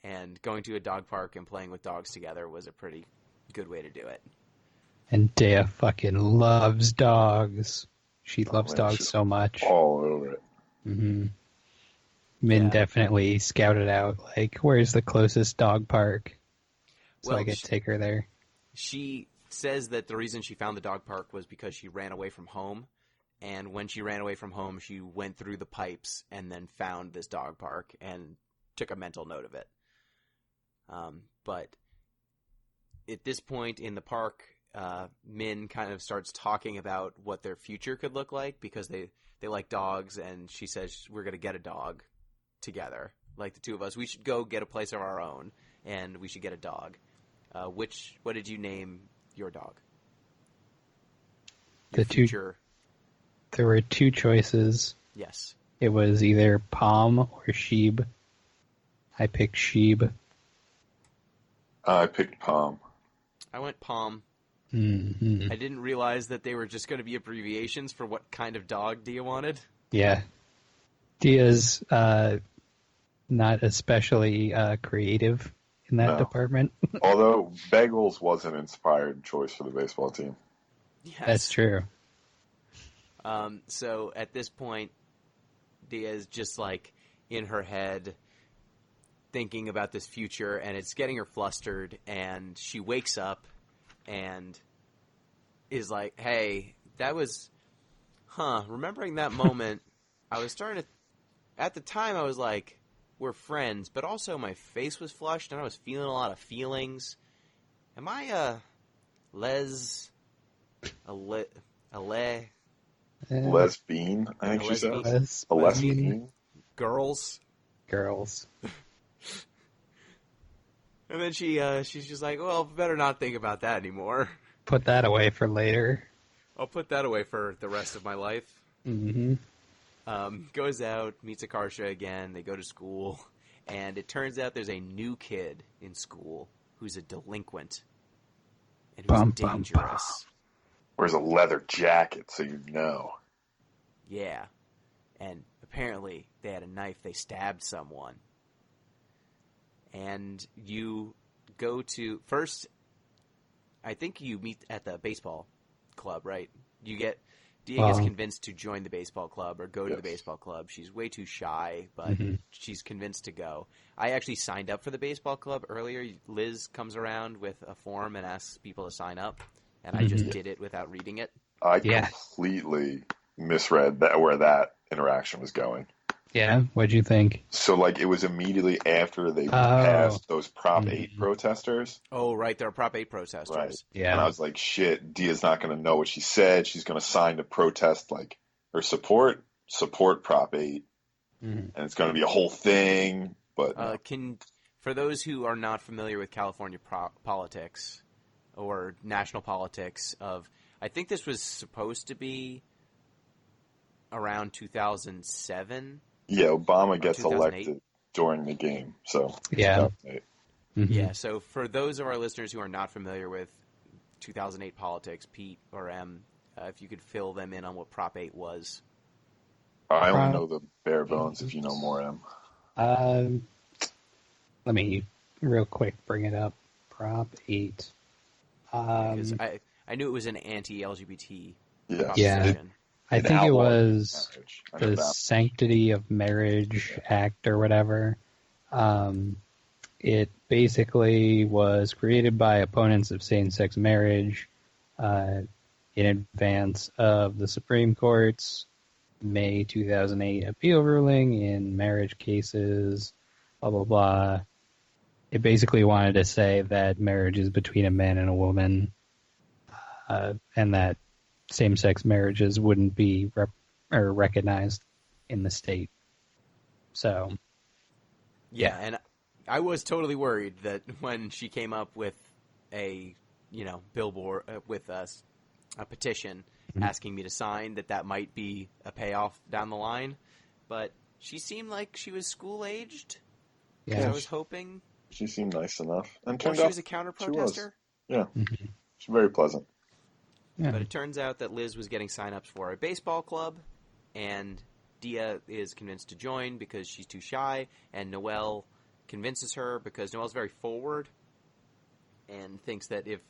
And going to a dog park and playing with dogs together was a pretty good way to do it. And Dea fucking loves dogs. She loves dogs so much. All over it. Mm-hmm. Min definitely scouted out, like, where's the closest dog park? So I could take her there. She says that the reason she found the dog park was because she ran away from home. And when she ran away from home, she went through the pipes and then found this dog park and took a mental note of it. But at this point in the park, Min kind of starts talking about what their future could look like because they like dogs. And she says, we're going to get a dog together. Like the two of us. We should go get a place of our own. And we should get a dog. What did you name your dog? Your future. There were two choices. Yes. It was either Palm or Sheeb. I picked Sheeb. I picked Palm. I went Palm. Mm-hmm. I didn't realize that they were just going to be abbreviations for what kind of dog Dia wanted. Yeah. Dia's not especially creative in that department. Although Bagels was an inspired choice for the baseball team. Yes. That's true. So at this point, Dia's just like in her head thinking about this future, and it's getting her flustered, and she wakes up and is like, hey, that was, remembering that moment, I was starting to, at the time I was like, we're friends, but also my face was flushed and I was feeling a lot of feelings. Am I a lesbian? I think she said. A lesbian? Girls. And then she's just like, well, better not think about that anymore. Put that away for later. I'll put that away for the rest of my life. Mm-hmm. Goes out, meets Akarsha again, they go to school, and it turns out there's a new kid in school who's a delinquent and who's dangerous. Wears a leather jacket, so you know. Yeah. And apparently they had a knife, they stabbed someone. And you go to, first, I think you meet at the baseball club, right? Dia gets convinced to join the baseball club or go to the baseball club. She's way too shy, but she's convinced to go. I actually signed up for the baseball club earlier. Liz comes around with a form and asks people to sign up, and I just did it without reading it. I completely misread where that interaction was going. Yeah, what'd you think? So, like, it was immediately after they passed those Prop 8 protesters. Oh, right, there are Prop 8 protesters. Right. Yeah. And I was like, shit, Dia's not going to know what she said. She's going to sign to protest, like, her support Prop 8. And it's going to be a whole thing. But for those who are not familiar with California politics or national politics I think this was supposed to be around 2007. Yeah, Obama gets elected during the game, so yeah. Yeah, so for those of our listeners who are not familiar with 2008 politics, Pete or M, if you could fill them in on what Prop 8 was. I only know the bare bones, if you know more, M. Let me real quick bring it up. Prop 8. Because I knew it was an anti-LGBT proposition. Yeah. I think it was the Sanctity of Marriage Act or whatever. It basically was created by opponents of same-sex marriage in advance of the Supreme Court's May 2008 appeal ruling in marriage cases, blah, blah, blah. It basically wanted to say that marriage is between a man and a woman, and that same-sex marriages wouldn't be recognized in the state. So, yeah, and I was totally worried that when she came up with a, billboard with a petition asking me to sign, that might be a payoff down the line. But she seemed like she was school-aged. yeah. So I was hoping. She seemed nice enough. And She was a counter-protester? Yeah. Mm-hmm. She's very pleasant. Yeah. But it turns out that Liz was getting sign-ups for a baseball club, and Dia is convinced to join because she's too shy, and Noelle convinces her because Noelle's very forward and thinks that if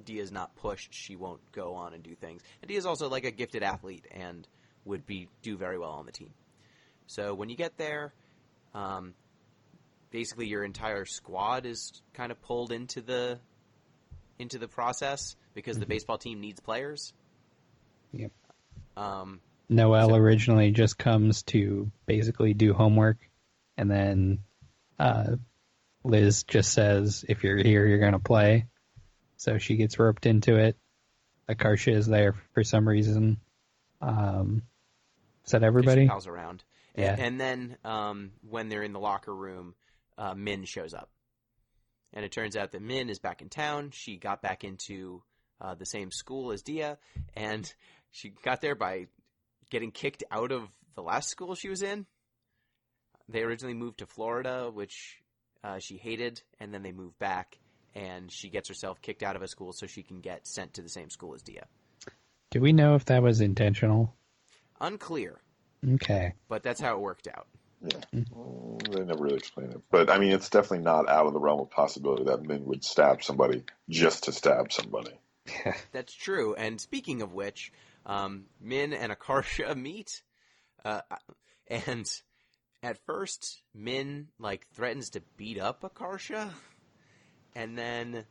Dia's not pushed, she won't go on and do things. And Dia's also like a gifted athlete and would do very well on the team. So when you get there, basically your entire squad is kind of pulled into the process because the baseball team needs players. Yep. Noelle So- originally just comes to basically do homework, and then Liz just says, if you're here, you're going to play. So she gets roped into it. Akarsha is there for some reason. Is that everybody? She pals around. Yeah. And then when they're in the locker room, Min shows up. And it turns out that Min is back in town. She got back into the same school as Dia, and she got there by getting kicked out of the last school she was in. They originally moved to Florida, which she hated, and then they moved back, and she gets herself kicked out of a school so she can get sent to the same school as Dia. Do we know if that was intentional? Unclear, Okay. but that's how it worked out. Yeah. They never really explain it. But, I mean, it's definitely not out of the realm of possibility that Min would stab somebody just to stab somebody. That's true. And speaking of which, Min and Akarsha meet, and at first Min threatens to beat up Akarsha, and then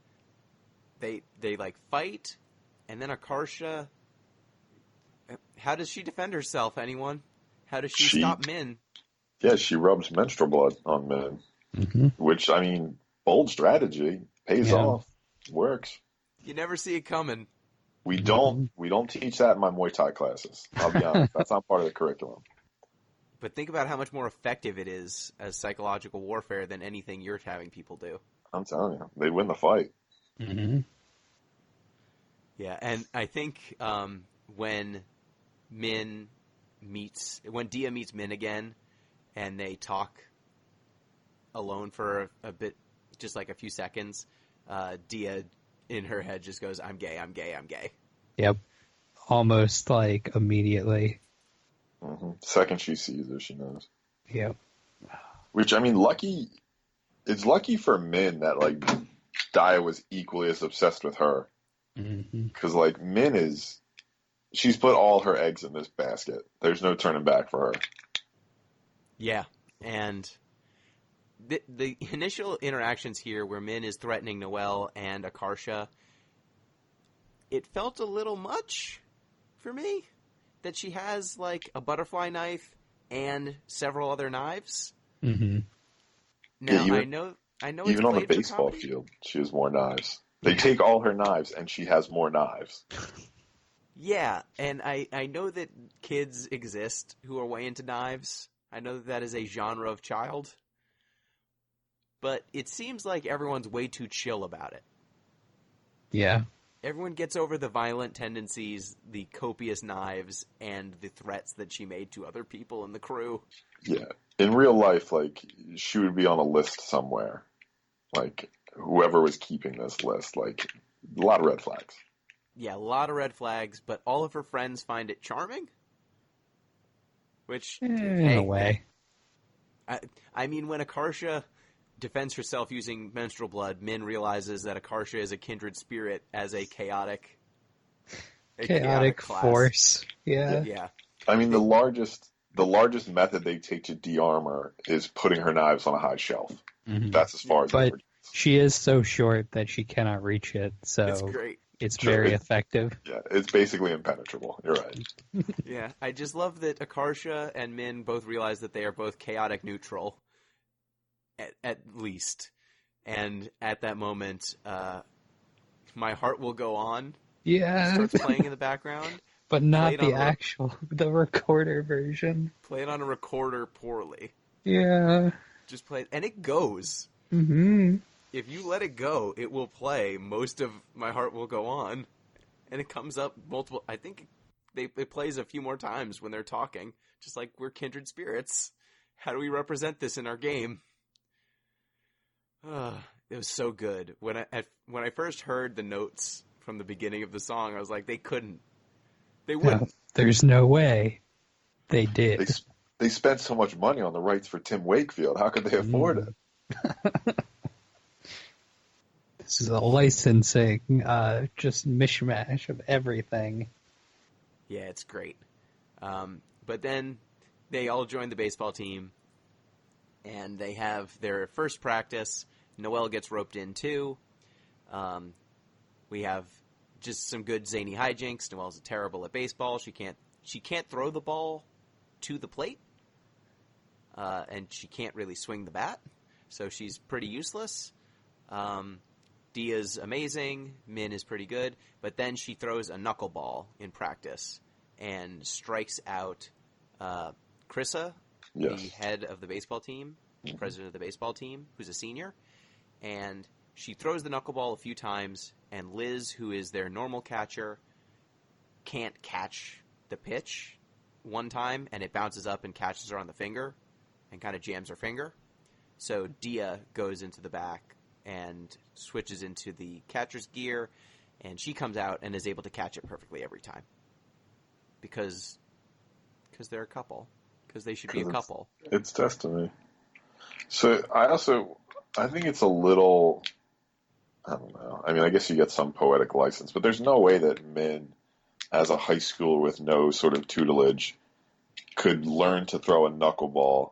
they fight, and then Akarsha. How does she defend herself? Anyone? How does she stop Min? Yeah, she rubs menstrual blood on Min, which, I mean, bold strategy, pays off, works. You never see it coming. We don't teach that in my Muay Thai classes. I'll be honest, that's not part of the curriculum. But think about how much more effective it is as psychological warfare than anything you're having people do. I'm telling you, they'd win the fight. Mm-hmm. Yeah, and I think when Dia meets Min again, and they talk alone for a bit, just like a few seconds, Dia in her head just goes, "I'm gay, I'm gay, I'm gay." Yep. Almost immediately. Mm-hmm. Second she sees her, she knows. Yep. Which, I mean, it's lucky for Min that, Dia was equally as obsessed with her. Because, Min she's put all her eggs in this basket. There's no turning back for her. Yeah, and the initial interactions here where Min is threatening Noelle and Akarsha, it felt a little much for me that she has a butterfly knife and several other knives. Mm-hmm. Now Yeah, I know it's even on the played for baseball comedy. field, she has more knives. They take all her knives, and she has more knives. Yeah, and I know that kids exist who are way into knives. I know that is a genre of child. But it seems like everyone's way too chill about it. Yeah. Everyone gets over the violent tendencies, the copious knives, and the threats that she made to other people in the crew. Yeah. In real life, she would be on a list somewhere. Whoever was keeping this list, a lot of red flags. Yeah, a lot of red flags, but all of her friends find it charming. Which, In a way. I mean, when Akarsha defends herself using menstrual blood, Min realizes that Akarsha is a kindred spirit as a chaotic class. Force. Yeah. Yeah. I mean, the largest method they take to de-arm her is putting her knives on a high shelf. Mm-hmm. That's as far as But it gets. she is so short that she cannot reach it, so It's great. it's very effective. Yeah, it's basically impenetrable. You're right. Yeah, I just love that Akarsha and Min both realize that they are both chaotic neutral, at least. And at that moment, My Heart Will Go On Yeah. starts playing in the background. But not the the recorder version. Played on a recorder poorly. Yeah. Just play it, and it goes. Mm-hmm. If you let it go, it will play most of My Heart Will Go On. And it comes up multiple... I think it plays a few more times when they're talking. Just like we're kindred spirits. How do we represent this in our game? It was so good. When I first heard the notes from the beginning of the song, I was like, they couldn't. They wouldn't. No, there's no way. They did. They spent so much money on the rights for Tim Wakefield. How could they afford it? This is a licensing, just mishmash of everything. Yeah, it's great. But then they all join the baseball team, and they have their first practice. Noelle gets roped in too. We have just some good zany hijinks. Noelle's terrible at baseball. She can't throw the ball to the plate, and she can't really swing the bat, so she's pretty useless. Dia's amazing. Min is pretty good, but then she throws a knuckleball in practice and strikes out Krissa, Yes. the head of the baseball team, president of the baseball team, who's a senior, and she throws the knuckleball a few times, and Liz, who is their normal catcher, can't catch the pitch one time, and it bounces up and catches her on the finger and kind of jams her finger. So Dia goes into the back and switches into the catcher's gear, and she comes out and is able to catch it perfectly every time. Because they're a couple. Because they should be a couple. It's destiny. So I think it's a little, I don't know. I mean, I guess you get some poetic license, but there's no way that Min, as a high schooler with no sort of tutelage, could learn to throw a knuckleball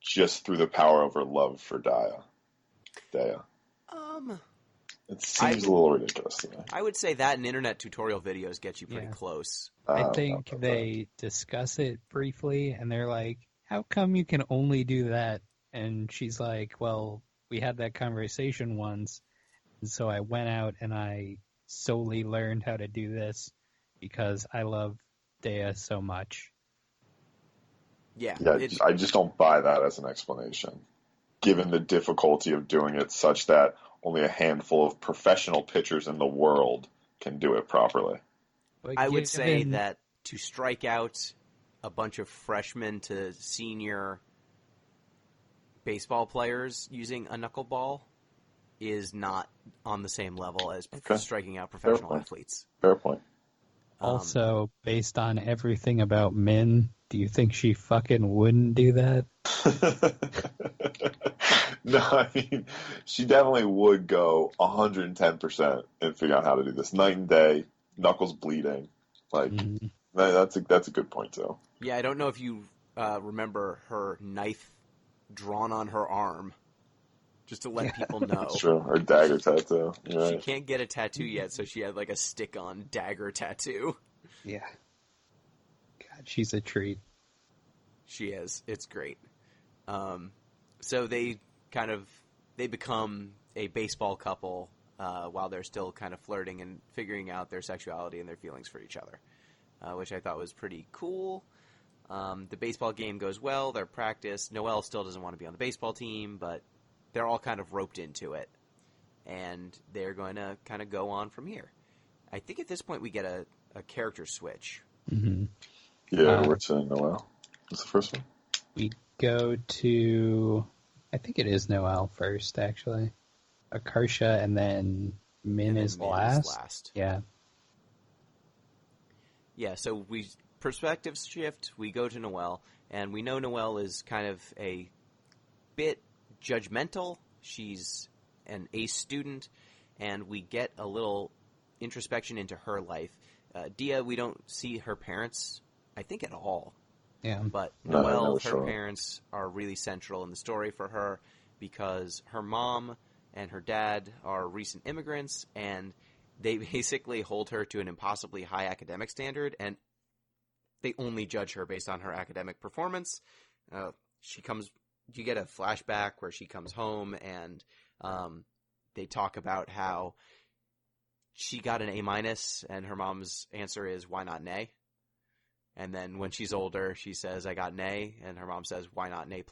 just through the power of her love for Daya. It seems a little ridiculous to me. I would say that and internet tutorial videos get you pretty close. I think they discuss it briefly, and they're like, how come you can only do that? And she's like, well, we had that conversation once, and so I went out and I solely learned how to do this because I love Daya so much. Yeah, I just don't buy that as an explanation, given the difficulty of doing it such that only a handful of professional pitchers in the world can do it properly. I would say that to strike out a bunch of freshmen to senior baseball players using a knuckleball is not on the same level as striking out professional athletes. Fair point. Also, based on everything about Min, do you think she fucking wouldn't do that? No, I mean, she definitely would go 110% and figure out how to do this. Night and day, knuckles bleeding. Like, that's a good point, too. Yeah, I don't know if you remember her knife drawn on her arm, just to let people know. That's true. Her dagger tattoo. Right. She can't get a tattoo yet, so she had like a stick-on dagger tattoo. Yeah. God, she's a treat. She is. It's great. So they become a baseball couple while they're still kind of flirting and figuring out their sexuality and their feelings for each other, which I thought was pretty cool. The baseball game goes well. Their practice. Noelle still doesn't want to be on the baseball team, but they're all kind of roped into it, and they're going to kind of go on from here. I think at this point we get a character switch. Mm-hmm. Yeah, we're to Noelle. What's the first one? We go to, I think it is Noelle first, actually. Akarsha, and then Min is last. Yeah. Yeah, so we perspective shift, we go to Noelle, and we know Noelle is kind of a bit judgmental. She's an ace student, and we get a little introspection into her life. Dia, we don't see her parents, I think, at all. Yeah. But Noelle, her parents are really central in the story for her because her mom and her dad are recent immigrants, and they basically hold her to an impossibly high academic standard, and they only judge her based on her academic performance. You get a flashback where she comes home, and they talk about how she got an A-, and her mom's answer is, why not an A? And then when she's older, she says, I got an A, and her mom says, why not an A+?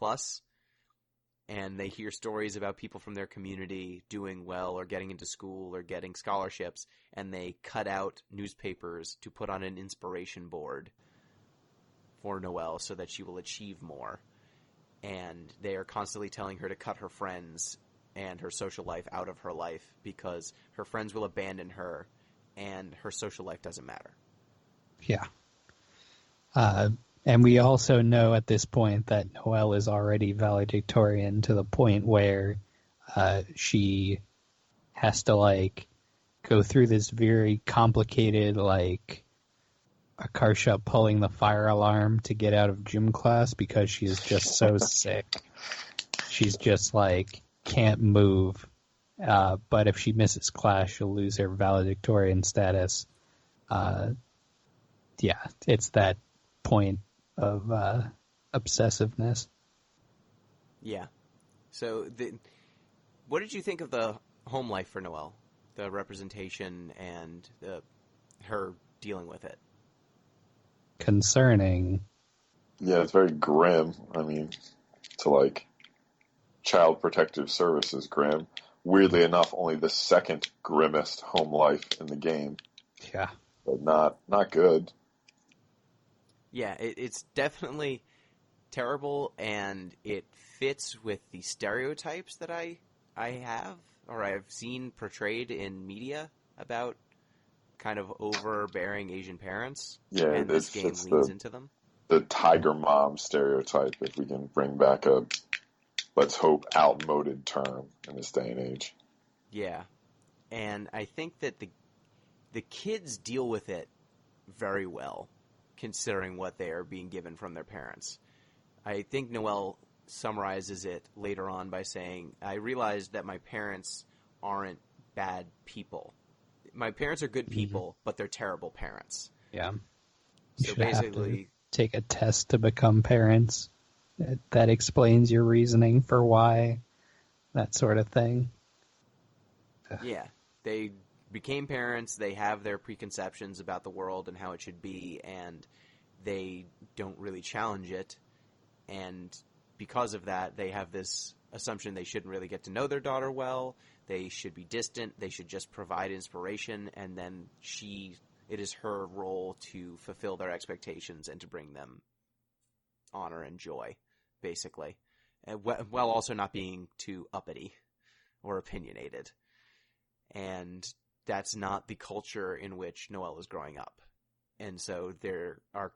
And they hear stories about people from their community doing well or getting into school or getting scholarships, and they cut out newspapers to put on an inspiration board for Noelle so that she will achieve more. And they are constantly telling her to cut her friends and her social life out of her life because her friends will abandon her and her social life doesn't matter. Yeah. And we also know at this point that Noelle is already valedictorian to the point where she has to, like, go through this very complicated, like, Akarsha pulling the fire alarm to get out of gym class because she is just so sick. She's just, like, can't move. But if she misses class, she'll lose her valedictorian status. Yeah, it's that point of obsessiveness. Yeah. So, what did you think of the home life for Noelle? The representation and her dealing with it? Concerning. Yeah, it's very grim. I mean, to like Child Protective Services grim. Weirdly enough, only the second grimmest home life in the game. Yeah. But not good. Yeah, it's definitely terrible, and it fits with the stereotypes that I have, or I've seen portrayed in media about kind of overbearing Asian parents. Yeah, and this game leans into them. The tiger mom stereotype, if we can bring back a, let's hope, outmoded term in this day and age. Yeah, and I think that the kids deal with it very well, considering what they are being given from their parents. I think Noelle summarizes it later on by saying, I realized that my parents aren't bad people. My parents are good people, but they're terrible parents. Yeah. So basically, take a test to become parents. That explains your reasoning for why, that sort of thing. Yeah. They became parents, they have their preconceptions about the world and how it should be, and they don't really challenge it. And because of that, they have this assumption they shouldn't really get to know their daughter well, they should be distant, they should just provide inspiration, and then it is her role to fulfill their expectations and to bring them honor and joy, basically, while also not being too uppity or opinionated. And that's not the culture in which Noelle is growing up. And so there are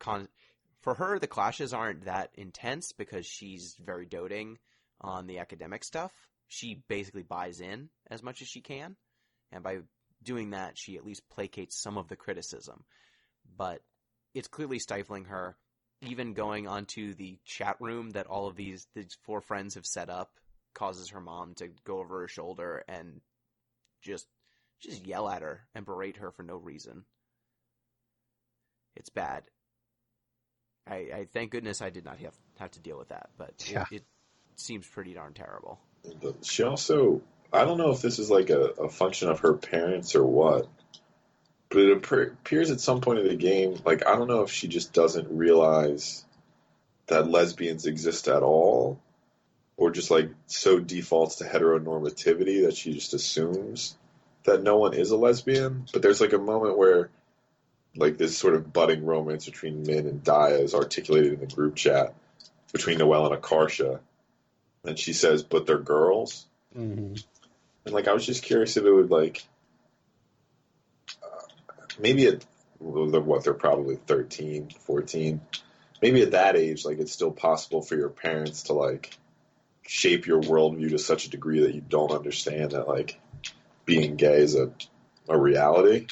for her, the clashes aren't that intense because she's very doting on the academic stuff. She basically buys in as much as she can, and by doing that, she at least placates some of the criticism. But it's clearly stifling her. Even going onto the chat room that all of these four friends have set up causes her mom to go over her shoulder and just yell at her and berate her for no reason. It's bad. I thank goodness I did not have to deal with that, but it seems pretty darn terrible. She also, I don't know if this is like a function of her parents or what, but it appears at some point in the game, like, I don't know if she just doesn't realize that lesbians exist at all, or just like so defaults to heteronormativity that she just assumes that no one is a lesbian. But there's like a moment where like this sort of budding romance between Min and Daya is articulated in the group chat between Noelle and Akarsha. And she says, but they're girls. Mm-hmm. And like, I was just curious if it would like, maybe at what, they're probably 13, 14. Maybe at that age, like it's still possible for your parents to like shape your worldview to such a degree that you don't understand that like being gay is a reality.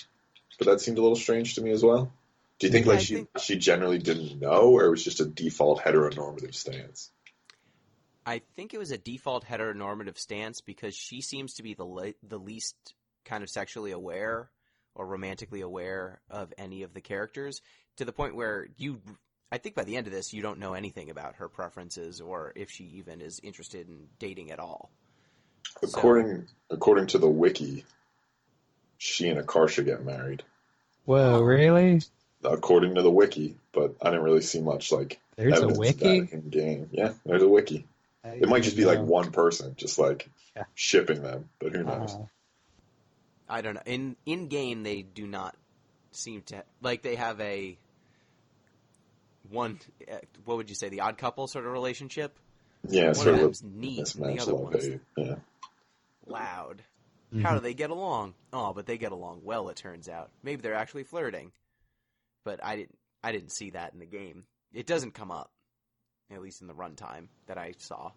But that seemed a little strange to me as well. Do you think she generally didn't know, or it was just a default heteronormative stance? I think it was a default heteronormative stance because she seems to be the least kind of sexually aware or romantically aware of any of the characters, to the point where I think by the end of this, you don't know anything about her preferences or if she even is interested in dating at all. According to the wiki, she and Akarsha get married. Whoa, really? According to the wiki, but I didn't really see much there's evidence a wiki? of that in game. Yeah, there's a wiki. It might just be one person, just shipping them, but who knows? I don't know. In game, they do not seem to they have a one. What would you say? The odd couple sort of relationship. Yeah, one sort of of them's neat, and the other one's yeah. loud. Mm-hmm. How do they get along? Oh, but they get along well. It turns out maybe they're actually flirting, but I didn't see that in the game. It doesn't come up, at least in the runtime that I saw.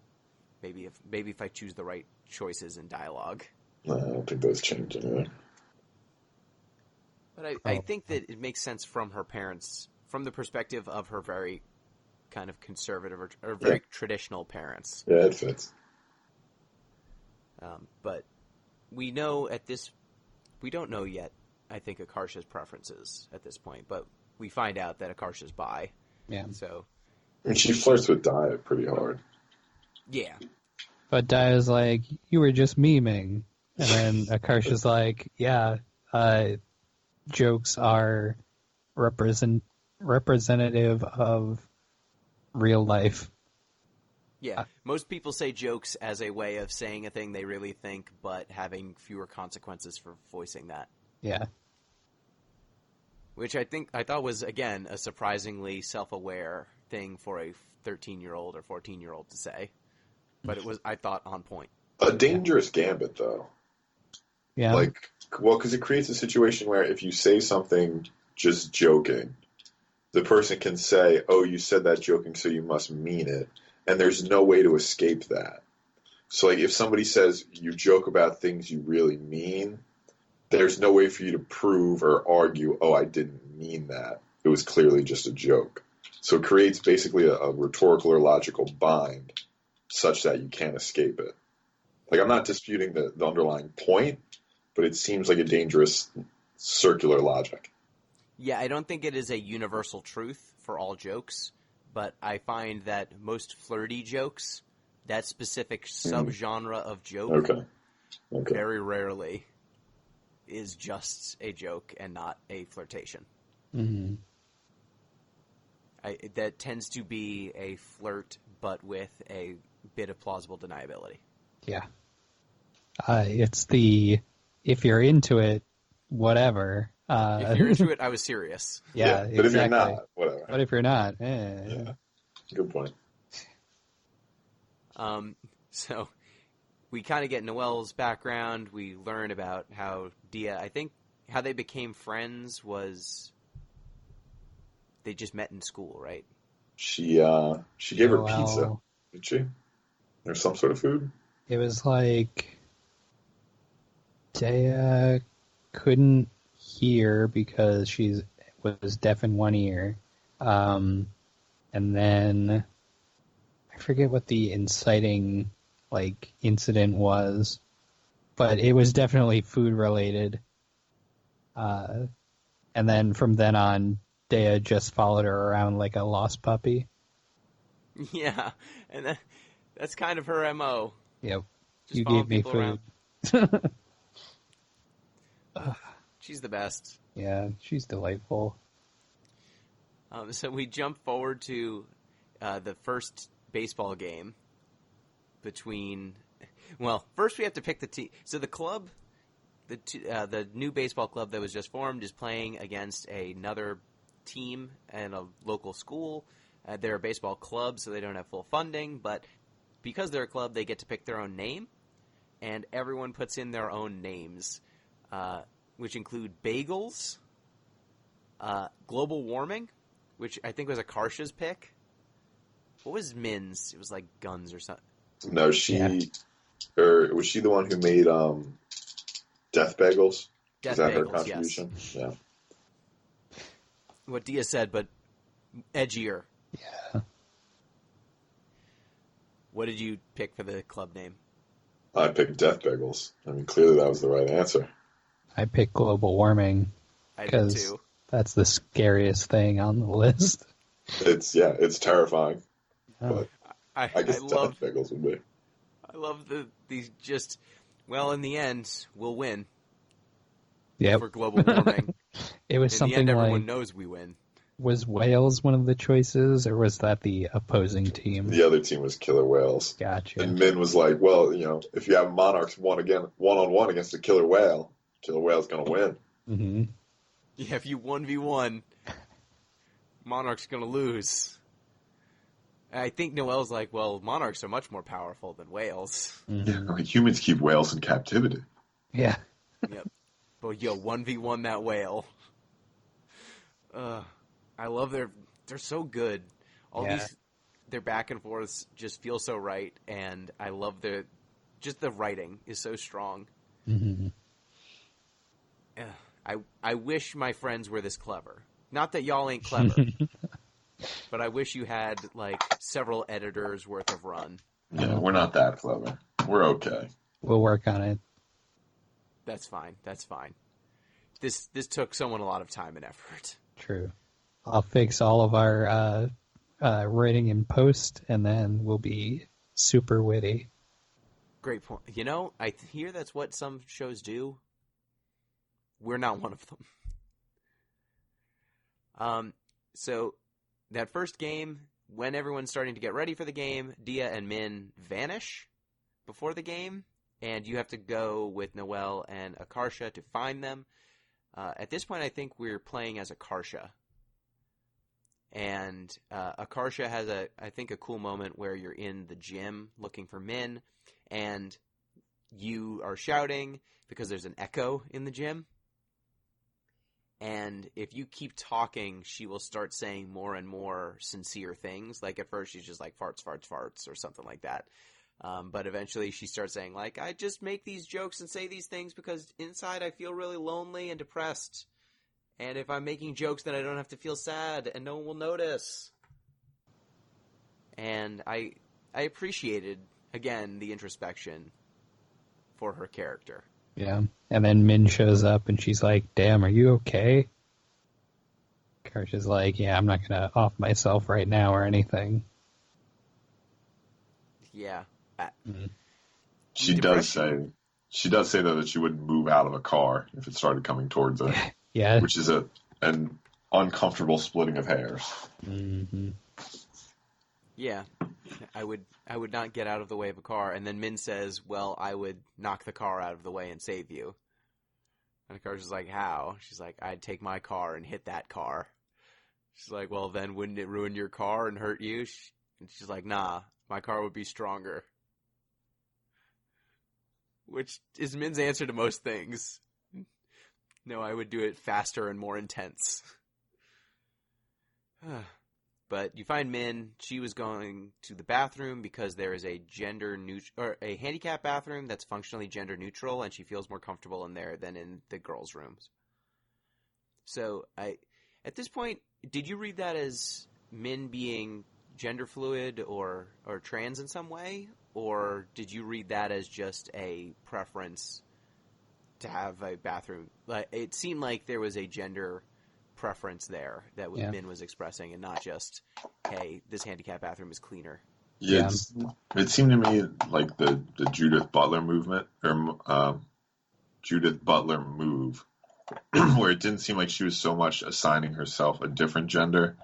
Maybe if I choose the right choices in dialogue. I don't think those change anything. But I think that it makes sense from her parents, from the perspective of her very kind of conservative or very traditional parents. Yeah, it fits. But we know we don't know yet, I think, Akarsha's preferences at this point, but we find out that Akarsha's bi. Yeah. So. And she flirts with Dia pretty hard. Yeah. But Dia's like, you were just memeing. And then Akarsha's like, yeah, jokes are representative of real life. Yeah, most people say jokes as a way of saying a thing they really think, but having fewer consequences for voicing that. Yeah. Which I thought was, again, a surprisingly self-aware thing for a 13-year-old or 14-year-old to say. But it was, I thought, on point. A dangerous gambit, though. Yeah. Because it creates a situation where if you say something just joking, the person can say, oh, you said that joking, so you must mean it. And there's no way to escape that. So, if somebody says you joke about things you really mean, there's no way for you to prove or argue, oh, I didn't mean that. It was clearly just a joke. So it creates basically a rhetorical or logical bind such that you can't escape it. I'm not disputing the underlying point, but it seems like a dangerous circular logic. Yeah, I don't think it is a universal truth for all jokes, but I find that most flirty jokes, that specific subgenre of joke, very rarely is just a joke and not a flirtation. Mm-hmm. That tends to be a flirt, but with a bit of plausible deniability. Yeah. It's if you're into it, whatever. If you're into it, I was serious. Yeah, but exactly. if you're not, whatever. But if you're not, Yeah. Good point. So we kind of get Noelle's background. We learn about how Dia, I think how they became friends was they just met in school, right? She gave her pizza, did she? Or some sort of food? It was like Dea couldn't hear because she was deaf in one ear. And then I forget what the inciting incident was, but it was definitely food related. And then from then on, Dea just followed her around like a lost puppy. Yeah, and that's kind of her MO. Yep. Just you gave me food. She's the best. Yeah, she's delightful. So we jump forward to the first baseball game between... Well, first we have to pick the team. So the club, the new baseball club that was just formed is playing against another team and a local school. They're a baseball club, so they don't have full funding, but because they're a club, they get to pick their own name, and everyone puts in their own names, which include bagels, global warming, which I think was Akarsha's pick. What was Min's? It was like guns or something. No, was she the one who made Death Bagels? Death Is that Bagels, her contribution? Yes. Yeah. What Dia said, but edgier. Yeah. What did you pick for the club name? I picked Death Bagels. I mean, clearly that was the right answer. I picked global warming because that's the scariest thing on the list. It's terrifying. Oh. But I guess Death Bagels would be. I love these just, well, in the end, we'll win. Yep. For global warming. It was in something the end, everyone like, knows we win. Was whales one of the choices, or was that the opposing team? The other team was killer whales. Gotcha. And Min was like, well, if you have monarchs one-on-one against a killer whale's going to win. Mm-hmm. Yeah, if you 1v1, monarch's going to lose. I think Noel's like, well, monarchs are much more powerful than whales. Mm-hmm. Yeah, humans keep whales in captivity. Yeah. Yep. But 1v1 that whale. I love they're so good. Their back and forths just feel so right, and I love the writing is so strong. Mm-hmm. I wish my friends were this clever. Not that y'all ain't clever, but I wish you had like several editors worth of run. Yeah, we're not that clever. We're okay. We'll work on it. That's fine. This took someone a lot of time and effort. True. I'll fix all of our writing in post, and then we'll be super witty. Great point. I hear that's what some shows do. We're not one of them. So that first game, when everyone's starting to get ready for the game, Dia and Min vanish before the game, and you have to go with Noelle and Akarsha to find them. At this point, I think we're playing as Akarsha. And Akarsha has a cool moment where you're in the gym looking for Min, and you are shouting because there's an echo in the gym. And if you keep talking, she will start saying more and more sincere things. Like at first she's just like farts, farts, farts or something like that. But eventually she starts saying like, I just make these jokes and say these things because inside I feel really lonely and depressed. And if I'm making jokes, then I don't have to feel sad and no one will notice. And I appreciated, again, the introspection for her character. Yeah. And then Min shows up and she's like, damn, are you okay? Karsha's like, yeah, I'm not going to off myself right now or anything. Yeah. She does say though that she wouldn't move out of a car if it started coming towards her. Yeah. Which is an uncomfortable splitting of hairs. Mm-hmm. Yeah. I would not get out of the way of a car. And then Min says, well, I would knock the car out of the way and save you. And Akarsha's like, how? She's like, I'd take my car and hit that car. She's like, well, then wouldn't it ruin your car and hurt you? And she's like, nah, my car would be stronger. Which is Min's answer to most things. No, I would do it faster and more intense. But you find Min. She was going to the bathroom because there is a a handicap bathroom that's functionally gender neutral, and she feels more comfortable in there than in the girls' rooms. So at this point, did you read that as Min being gender fluid or trans in some way, or did you read that as just a preference to have a bathroom? Like, it seemed like there was a gender preference there that Min was expressing, and not just, hey, this handicap bathroom is cleaner. Yeah, it seemed to me like the Judith Butler movement, or Judith Butler move, where it didn't seem like she was so much assigning herself a different gender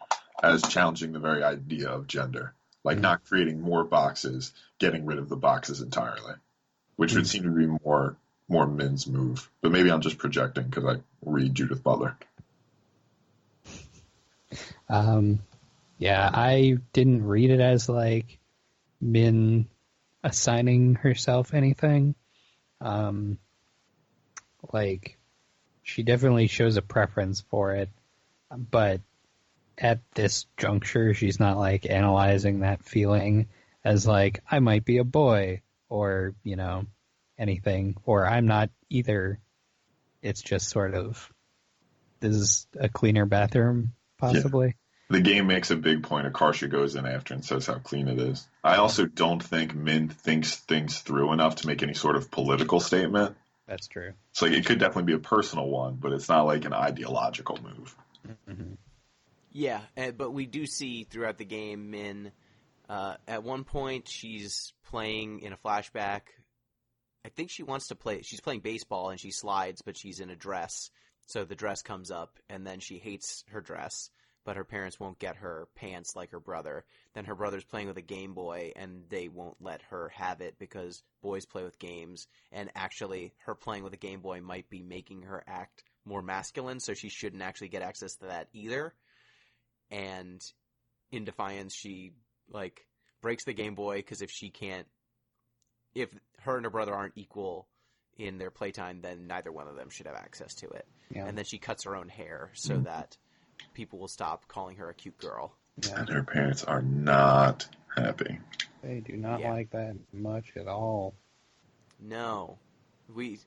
as challenging the very idea of gender. Like not creating more boxes, getting rid of the boxes entirely, which would seem to be more Min's move. But maybe I'm just projecting because I read Judith Butler. Yeah, I didn't read it as like Min assigning herself anything. Like she definitely shows a preference for it, but at this juncture, she's not like analyzing that feeling as like, I might be a boy or, anything, or I'm not either. It's just sort of, this is a cleaner bathroom, possibly. Yeah. The game makes a big point. Akarsha goes in after and says how clean it is. I also don't think Min thinks things through enough to make any sort of political statement. That's true. So it could definitely be a personal one, but it's not like an ideological move. Mm-hmm. Yeah, but we do see throughout the game Min At one point, she's playing in a flashback. I think she wants to play. She's playing baseball and she slides, but she's in a dress. So the dress comes up, and then she hates her dress, but her parents won't get her pants like her brother. Then her brother's playing with a Game Boy, and they won't let her have it because boys play with games. And actually, her playing with a Game Boy might be making her act more masculine, so she shouldn't actually get access to that either. And in defiance, she breaks the Game Boy because if her and her brother aren't equal in their playtime, then neither one of them should have access to it. Yeah. And then she cuts her own hair so that people will stop calling her a cute girl. Yeah. And her parents are not happy. They do not like that much at all. No. This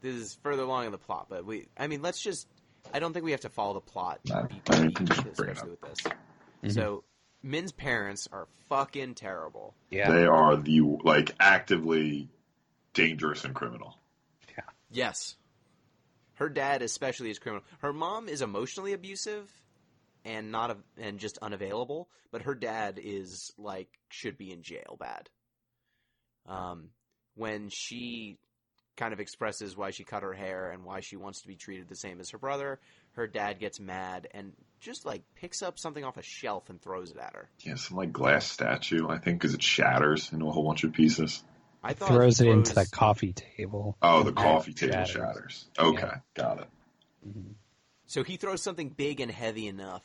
is further along in the plot, but let's just... I don't think we have to follow the plot especially with this. Mm-hmm. So, Min's parents are fucking terrible. Yeah. They are actively dangerous and criminal. Yeah. Yes. Her dad especially is criminal. Her mom is emotionally abusive and just unavailable, but her dad is should be in jail bad. When she kind of expresses why she cut her hair and why she wants to be treated the same as her brother, her dad gets mad and just picks up something off a shelf and throws it at her. Yeah, some glass statue, I think, because it shatters into a whole bunch of pieces. I thought throws it into the coffee table. Oh, the coffee table shatters. Okay, yeah. Got it. Mm-hmm. So he throws something big and heavy enough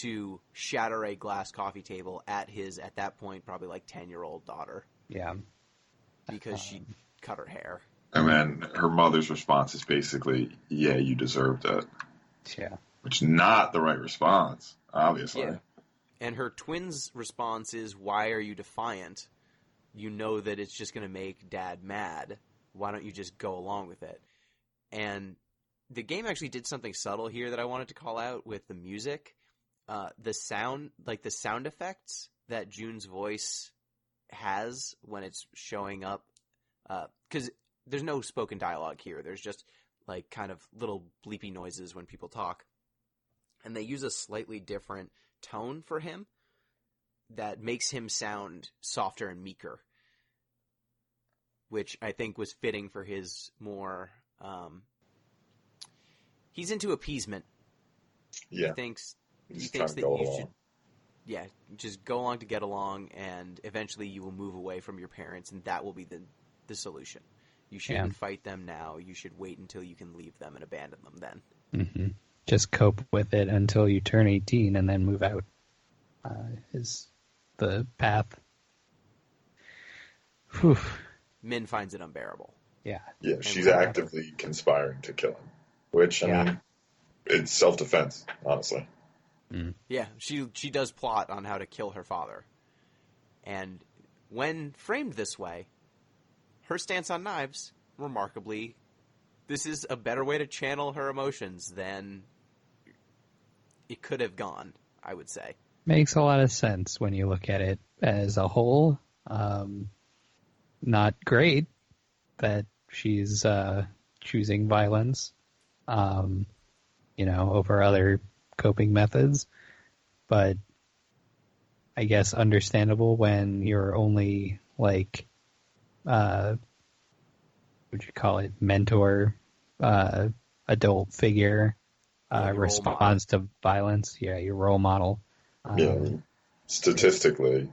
to shatter a glass coffee table at that point, probably 10-year-old daughter. Yeah. Because she cut her hair. And then her mother's response is basically, yeah, you deserved it. Yeah. Which is not the right response, obviously. Yeah. And her twin's response is, why are you defiant? You know that it's just going to make Dad mad. Why don't you just go along with it? And the game actually did something subtle here that I wanted to call out with the music. The sound effects that June's voice has when it's showing up. Because there's no spoken dialogue here. There's just kind of little bleepy noises when people talk. And they use a slightly different tone for him that makes him sound softer and meeker, which I think was fitting for his more... he's into appeasement. Yeah. He thinks that you should... Yeah, just go along to get along, and eventually you will move away from your parents, and that will be the solution. You shouldn't fight them now. You should wait until you can leave them and abandon them then. Mm-hmm. Just cope with it until you turn 18 and then move out is the path. Whew. Min finds it unbearable. Yeah. Yeah, she's actively conspiring to kill him, which, I mean, it's self-defense, honestly. Mm. Yeah, she does plot on how to kill her father. And when framed this way, her stance on knives, remarkably, this is a better way to channel her emotions than it could have gone, I would say. Makes a lot of sense when you look at it as a whole. Not great that she's choosing violence, over other coping methods, but I guess understandable when you're only what would you call it, mentor, adult figure, responds to violence. Yeah, your role model. Statistically,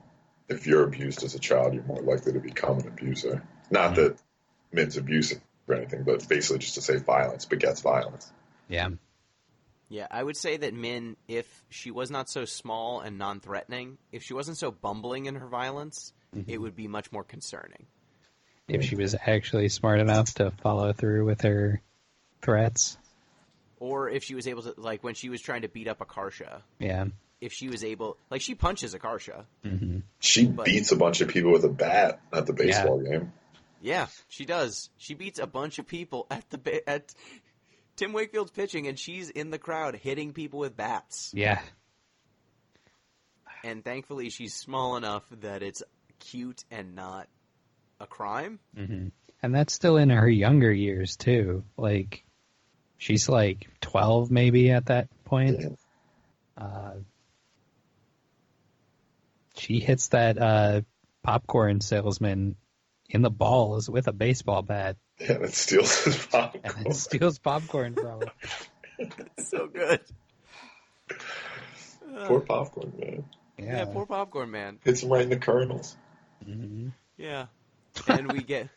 if you're abused as a child, you're more likely to become an abuser. Not that Min's abusive or anything, but basically just to say violence begets violence. Yeah. Yeah, I would say that Min, if she was not so small and non-threatening, if she wasn't so bumbling in her violence, it would be much more concerning. If she was actually smart enough to follow through with her threats. Or if she was able to, when she was trying to beat up Akarsha. Yeah. If she was able, she punches Akarsha. Mm-hmm. She beats a bunch of people with a bat at the baseball game. Yeah, she does. She beats a bunch of people at Tim Wakefield's pitching, and she's in the crowd hitting people with bats. Yeah. And thankfully, she's small enough that it's cute and not a crime. Mm-hmm. And that's still in her younger years, too. She's 12 maybe at that point. Yeah. she hits that popcorn salesman in the balls with a baseball bat. Yeah, and it steals his popcorn. And it steals popcorn from him. It's so good. Poor popcorn man. Yeah, poor popcorn man. Hits him right in the kernels. Mm-hmm. Yeah. And we get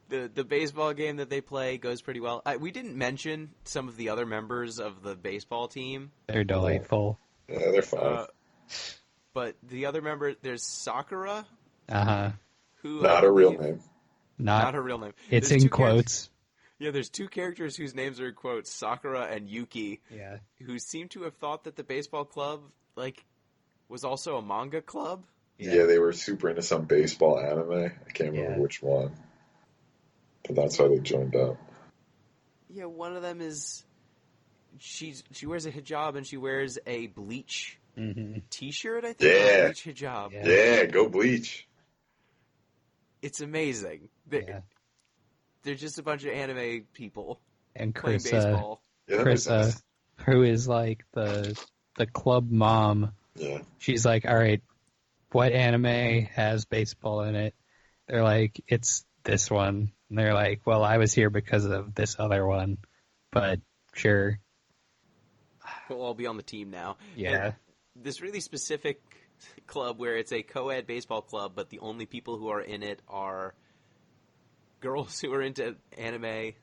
the baseball game that they play goes pretty well. We didn't mention some of the other members of the baseball team. They're delightful. Yeah, they're fine. But the other member, there's Sakura. Uh-huh. Who Not a real name. Not a real name. It's in quotes. Yeah, there's two characters whose names are in quotes, Sakura and Yuki. Yeah. Who seem to have thought that the baseball club, was also a manga club. Yeah, they were super into some baseball anime. I can't remember which one. But that's why they joined up. Yeah, one of them is she wears a hijab and she wears a Bleach t-shirt, I think. Yeah. Bleach hijab. Yeah, go Bleach. It's amazing. They're just a bunch of anime people And playing baseball. Chris, who is like the club mom. Yeah. She's like, all right, what anime has baseball in it? They're like, it's this one. And they're like, well, I was here because of this other one. But sure. We'll all be on the team now. Yeah. And this really specific club where it's a co-ed baseball club, but the only people who are in it are girls who are into anime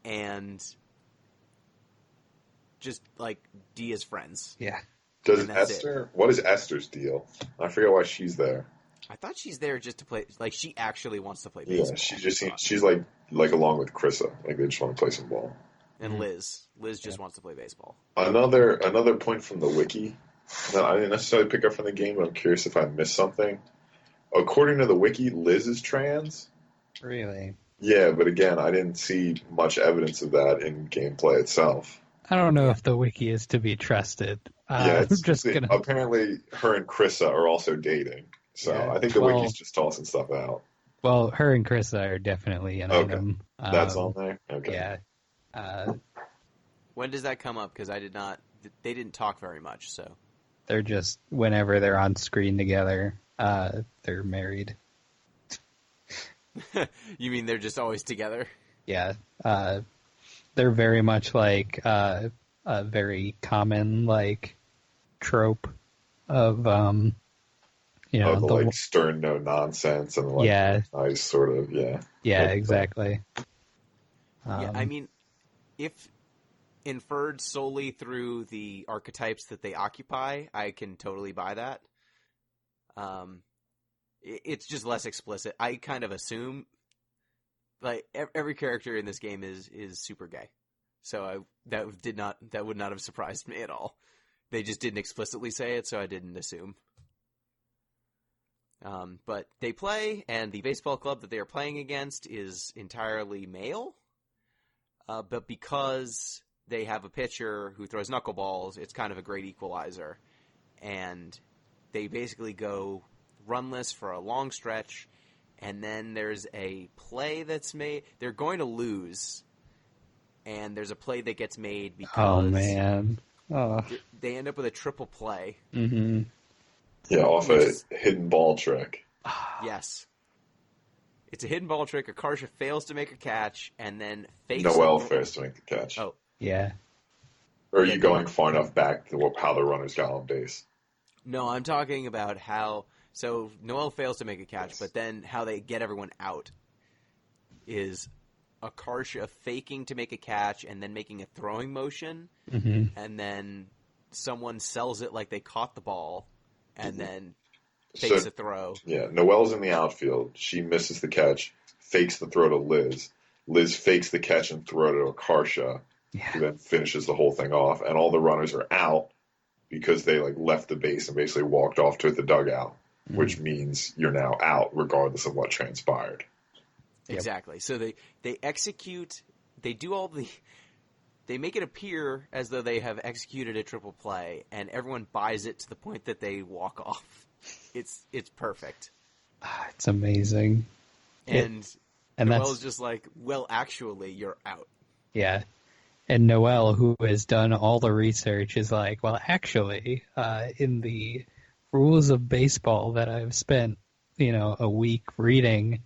and just Dia's friends. Yeah. Does Esther? What is Esther's deal? I forget why she's there. I thought she's there just to play. She actually wants to play baseball. Yeah, she's like along with Krissa. They just want to play some ball. And Liz just wants to play baseball. Another point from the wiki that I didn't necessarily pick up from the game, but I'm curious if I missed something. According to the wiki, Liz is trans. Really? Yeah, but again, I didn't see much evidence of that in gameplay itself. I don't know if the wiki is to be trusted. Apparently, her and Krissa are also dating. So I think the wiki's just tossing stuff out. Well, her and Krissa are definitely an item. That's on there? Okay. Yeah. When does that come up? Because they didn't talk very much, so. They're just, whenever they're on screen together, they're married. You mean they're just always together? Yeah. They're very much like a very common, trope of, the stern no nonsense and nice sort of, Yeah, exactly. I mean, if inferred solely through the archetypes that they occupy, I can totally buy that. It's just less explicit. I kind of assume, every character in this game is super gay. So that would not have surprised me at all. They just didn't explicitly say it, so I didn't assume. But they play, and the baseball club that they are playing against is entirely male. But because they have a pitcher who throws knuckleballs, it's kind of a great equalizer. And they basically go runless for a long stretch, and then there's a play that's made. They're going to lose, and there's a play that gets made because they end up with a triple play. Mm-hmm. Yeah, off a hidden ball trick. Yes. It's a hidden ball trick. Akarsha fails to make a catch, and then fakes. Noelle fails to make the catch. Oh. Yeah. Or are you going far enough back to how the runners got on base? No, I'm talking about how... So, Noelle fails to make a catch, but then how they get everyone out is Akarsha faking to make a catch and then making a throwing motion, and then someone sells it like they caught the ball, and then fakes a throw. Yeah, Noelle's in the outfield. She misses the catch, fakes the throw to Liz. Liz fakes the catch and throw to Akarsha, who then finishes the whole thing off. And all the runners are out because they left the base and basically walked off to the dugout, which means you're now out regardless of what transpired. Exactly. So they execute, they do all the... They make it appear as though they have executed a triple play, and everyone buys it to the point that they walk off. It's perfect. It's amazing. And Noelle's just like, well, actually, you're out. Yeah. And Noelle, who has done all the research, is like, well, actually, in the rules of baseball that I've spent, a week reading,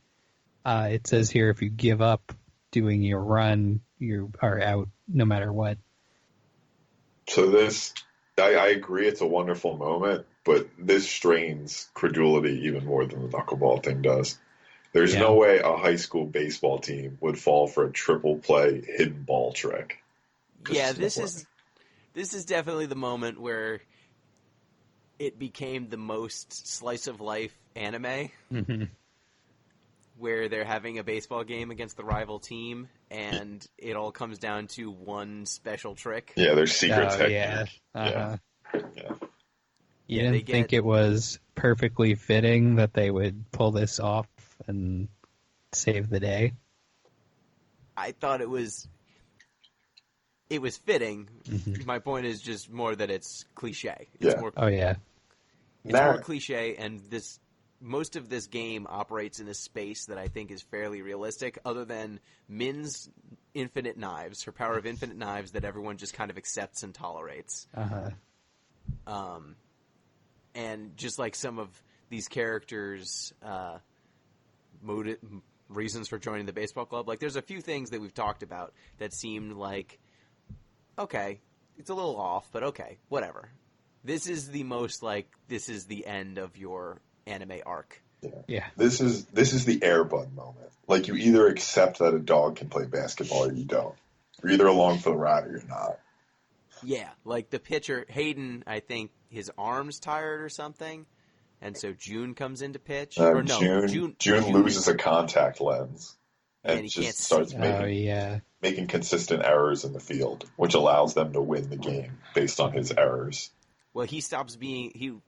it says here if you give up doing your run, you are out no matter what. So I agree it's a wonderful moment, but this strains credulity even more than the knuckleball thing does. There's no way a high school baseball team would fall for a triple play hidden ball trick. Yeah, this is definitely the moment where it became the most slice of life anime, where they're having a baseball game against the rival team, and it all comes down to one special trick. Yeah, there's secret technique. Yeah. Yeah. You didn't think it was perfectly fitting that they would pull this off and save the day? I thought it was fitting. My point is just more that it's cliche. It's more cliche, and most of this game operates in a space that I think is fairly realistic, other than Min's infinite knives, her power of infinite knives that everyone just kind of accepts and tolerates. And just like some of these characters' reasons for joining the baseball club, like there's a few things that we've talked about that seemed like, okay, it's a little off, but okay, whatever. This is the most like, this is the end of your anime arc. Yeah. This is the Air Bud moment. Like, you either accept that a dog can play basketball or you don't. You're either along for the ride or you're not. Yeah, like the pitcher, Hayden, I think his arm's tired or something, and so June comes in to pitch. June loses a contact lens and just starts making consistent errors in the field, which allows them to win the game based on his errors. Well, he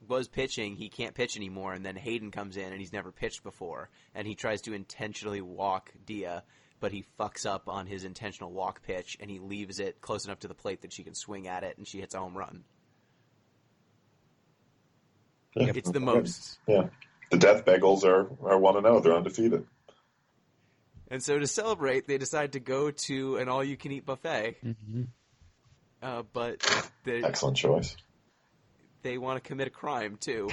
was pitching, he can't pitch anymore, and then Hayden comes in and he's never pitched before, and he tries to intentionally walk Dia, but he fucks up on his intentional walk pitch, and he leaves it close enough to the plate that she can swing at it, and she hits a home run. Yeah. It's the most. Yeah. The Death Bagels are 1-0. They're undefeated. And so to celebrate, they decide to go to an all-you-can-eat buffet. But excellent choice. They want to commit a crime, too.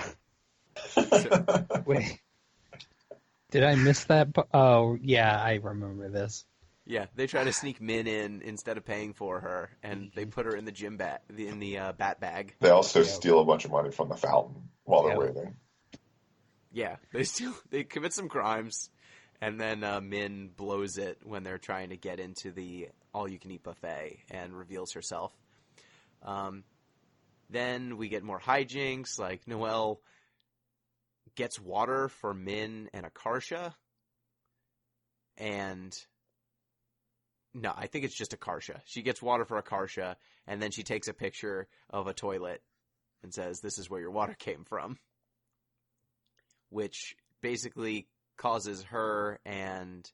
Wait. Did I miss that? Oh, yeah, I remember this. Yeah, they try to sneak Min in instead of paying for her, and they put her in the gym bat bag. They also steal a bunch of money from the fountain while they're waiting. Yeah, they commit some crimes, and then Min blows it when they're trying to get into the all-you-can-eat buffet and reveals herself. Then we get more hijinks, like Noelle gets water for Min and Akarsha, and no, I think it's just Akarsha. She gets water for Akarsha, and then she takes a picture of a toilet and says, "This is where your water came from," which basically causes her and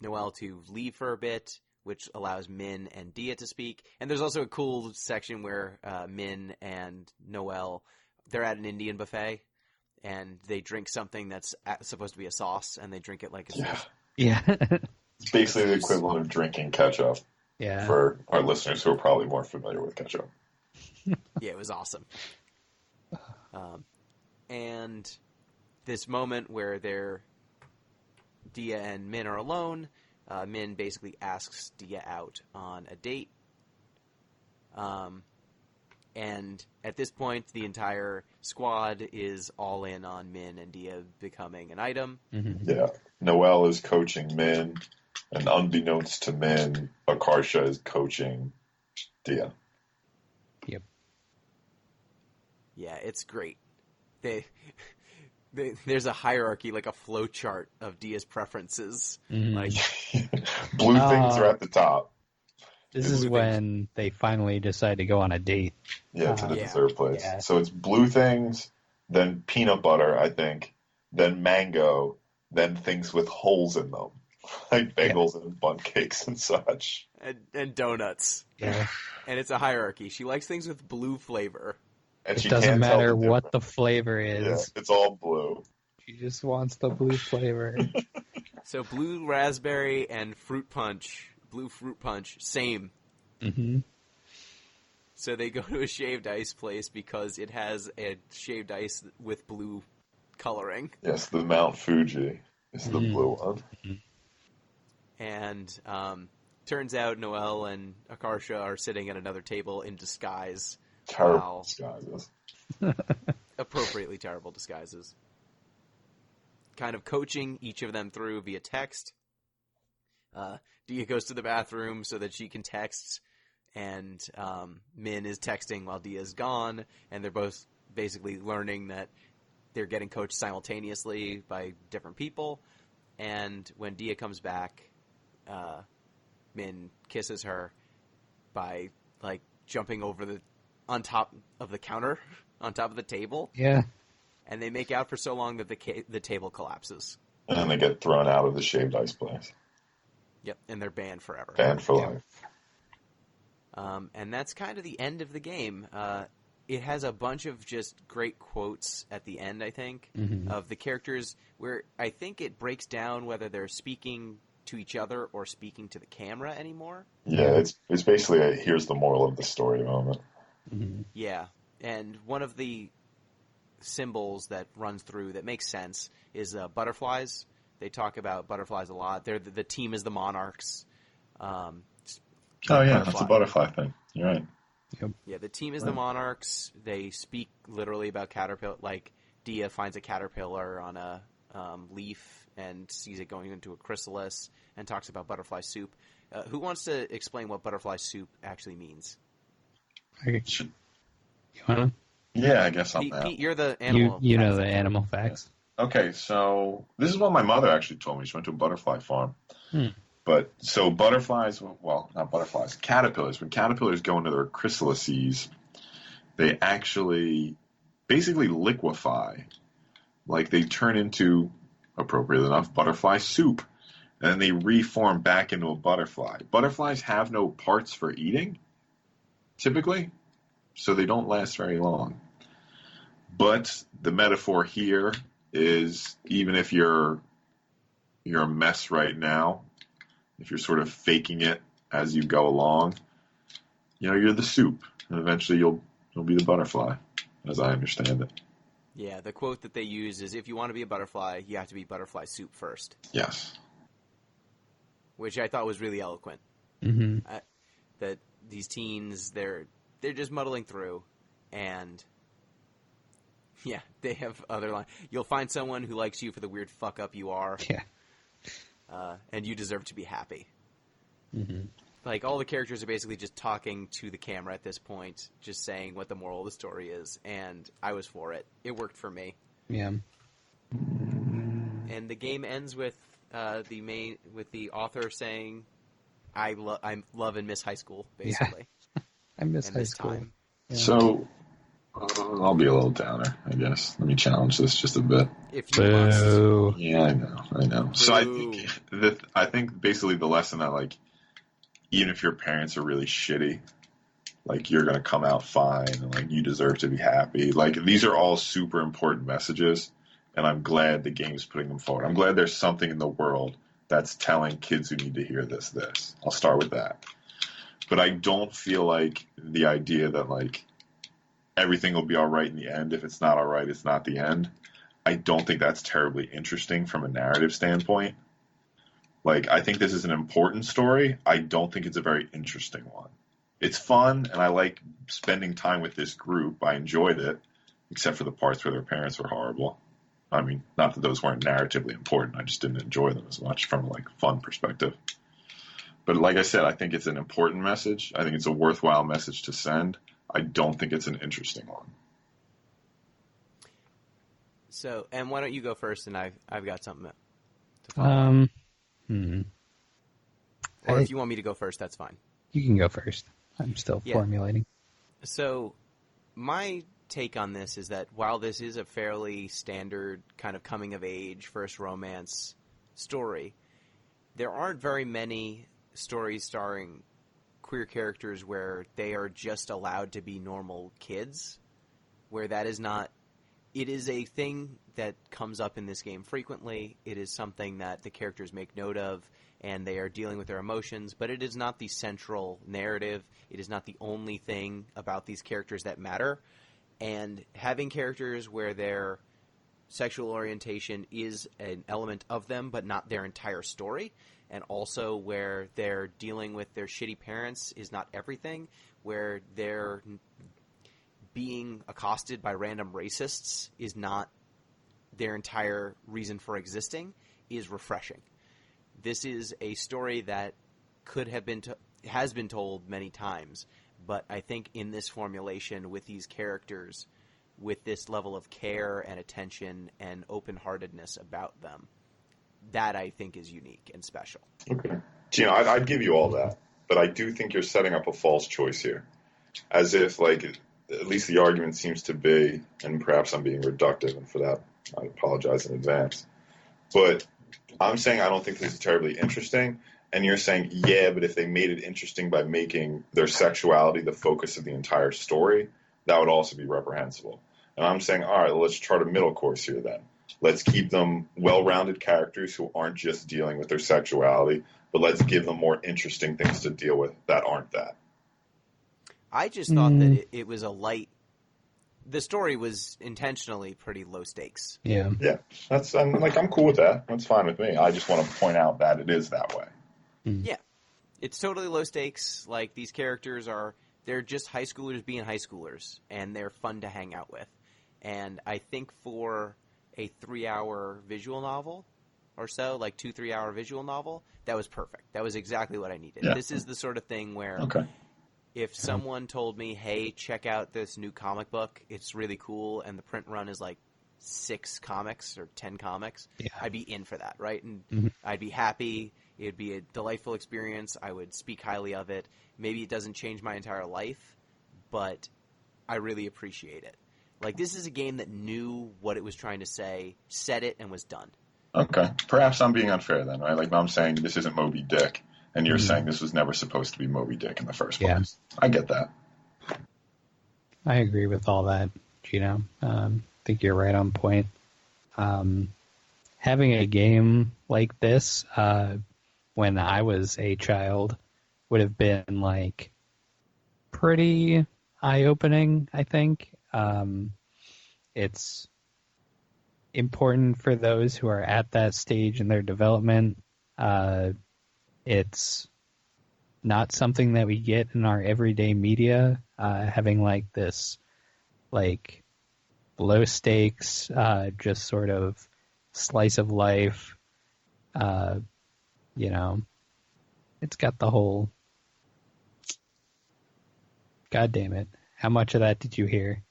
Noelle to leave for a bit, which allows Min and Dia to speak. And there's also a cool section where Min and Noelle, they're at an Indian buffet, and they drink something that's supposed to be a sauce, and they drink it like it's Yeah. It's basically the equivalent of drinking ketchup. Yeah. For our listeners who are probably more familiar with ketchup. Yeah, it was awesome. And this moment where Dia and Min are alone, Min basically asks Dia out on a date. And at this point, the entire squad is all in on Min and Dia becoming an item. Yeah. Noelle is coaching Min, and unbeknownst to Min, Akarsha is coaching Dia. Yep. Yeah, it's great. There's a hierarchy, like a flow chart of Dia's preferences. Like blue things are at the top. This is when they finally decide to go on a date. Yeah, to the dessert place. Yeah. So it's blue things, then peanut butter, I think, then mango, then things with holes in them, like bagels and bun cakes and such. And donuts. Yeah. And it's a hierarchy. She likes things with blue flavor. And it doesn't matter what the flavor is. Yeah, it's all blue. She just wants the blue flavor. So blue raspberry and fruit punch, blue fruit punch, same. Mm-hmm. So they go to a shaved ice place because it has a shaved ice with blue coloring. Yes, the Mount Fuji is the blue one. And turns out Noelle and Akarsha are sitting at another table in disguise. Terrible disguises. Appropriately terrible disguises. Kind of coaching each of them through via text. Dia goes to the bathroom so that she can text, and Min is texting while Dia's gone, and they're both basically learning that they're getting coached simultaneously by different people. And when Dia comes back, Min kisses her by like jumping over on top of the counter, on top of the table. Yeah. And they make out for so long that the table collapses. And they get thrown out of the shaved ice place. Yep, and they're banned forever. Banned for life. And that's kind of the end of the game. It has a bunch of just great quotes at the end, I think, of the characters where I think it breaks down whether they're speaking to each other or speaking to the camera anymore. Yeah, it's basically a here's the moral of the story moment. Yeah, and one of the symbols that runs through that makes sense is butterflies. They talk about butterflies a lot. They're the team is the monarchs. That's a butterfly thing. You're right. Yep. Yeah, the team is the monarchs. They speak literally about caterpillar. Like Dia finds a caterpillar on a leaf and sees it going into a chrysalis and talks about butterfly soup. Who wants to explain what butterfly soup actually means? You wanna? Yeah, I guess I'm Pete, you're the animal. You know the animal facts. Okay, so this is what my mother actually told me. She went to a butterfly farm. But so butterflies, well, not butterflies, caterpillars. When caterpillars go into their chrysalises, they actually basically liquefy. Like they turn into, appropriately enough, butterfly soup. And then they reform back into a butterfly. Butterflies have no parts for eating, typically, so they don't last very long. But the metaphor here is even if you're a mess right now, if you're sort of faking it as you go along, you're the soup, and eventually you'll be the butterfly, as I understand it. Yeah, the quote that they use is, if you want to be a butterfly, you have to be butterfly soup first. Yes. Which I thought was really eloquent. That these teens, they're just muddling through, and yeah, they have other lines. You'll find someone who likes you for the weird fuck up you are. Yeah. And you deserve to be happy. Like, all the characters are basically just talking to the camera at this point, just saying what the moral of the story is, and I was for it. It worked for me. Yeah. And the game ends with the author saying, I love and miss high school, basically. Yeah. I miss high school. Time. Yeah. So, I'll be a little downer, I guess. Let me challenge this just a bit. If you must. Yeah, I know. Boo. So I think basically the lesson that, like, even if your parents are really shitty, like, you're gonna come out fine, and like you deserve to be happy. Like, these are all super important messages, and I'm glad the game's putting them forward. I'm glad there's something in the world that's telling kids who need to hear this. I'll start with that. But I don't feel like the idea that, like, everything will be all right in the end. If it's not all right, it's not the end. I don't think that's terribly interesting from a narrative standpoint. Like, I think this is an important story. I don't think it's a very interesting one. It's fun, and I like spending time with this group. I enjoyed it, except for the parts where their parents were horrible. I mean, not that those weren't narratively important. I just didn't enjoy them as much from a, like, fun perspective. But like I said, I think it's an important message. I think it's a worthwhile message to send. I don't think it's an interesting one. So, and why don't you go first, and I've got something to follow up. Or if you want me to go first, that's fine. You can go first. I'm still formulating. So, my take on this is that while this is a fairly standard kind of coming-of-age first romance story, there aren't very many stories starring queer characters where they are just allowed to be normal kids, where that is not... It is a thing that comes up in this game frequently. It is something that the characters make note of, and they are dealing with their emotions, but it is not the central narrative. It is not the only thing about these characters that matter. And having characters where their sexual orientation is an element of them, but not their entire story, and also where they're dealing with their shitty parents is not everything, where they're being accosted by random racists is not their entire reason for existing, is refreshing. This is a story that could have been has been told many times, but I think in this formulation with these characters, with this level of care and attention and open-heartedness about them, that I think is unique and special. Okay. Gino, I'd give you all that, but I do think you're setting up a false choice here. As if, like, at least the argument seems to be, and perhaps I'm being reductive, and for that I apologize in advance, but I'm saying I don't think this is terribly interesting, and you're saying, yeah, but if they made it interesting by making their sexuality the focus of the entire story, that would also be reprehensible. And I'm saying, all right, well, let's chart a middle course here then. Let's keep them well-rounded characters who aren't just dealing with their sexuality, but let's give them more interesting things to deal with that aren't that. I just thought that it was a light... The story was intentionally pretty low stakes. Yeah. Yeah, I'm cool with that. That's fine with me. I just want to point out that it is that way. Yeah. It's totally low stakes. Like, these characters they're just high schoolers being high schoolers, and they're fun to hang out with. And I think for a 3-hour visual novel or so, like 2-3 hour visual novel, that was perfect. That was exactly what I needed. Yeah. This is the sort of thing where if someone told me, hey, check out this new comic book, it's really cool, and the print run is like 6 comics or 10 comics, I'd be in for that, right? And I'd be happy. It'd be a delightful experience. I would speak highly of it. Maybe it doesn't change my entire life, but I really appreciate it. Like, this is a game that knew what it was trying to say, said it, and was done. Okay. Perhaps I'm being unfair then, right? Like, I'm saying this isn't Moby Dick, and you're saying this was never supposed to be Moby Dick in the first place. I get that. I agree with all that, Gino. I think you're right on point. Having a game like this when I was a child would have been, like, pretty eye-opening, I think. It's important for those who are at that stage in their development. It's not something that we get in our everyday media, having like this like low stakes, just sort of slice of life. It's got the whole, God damn it. How much of that did you hear?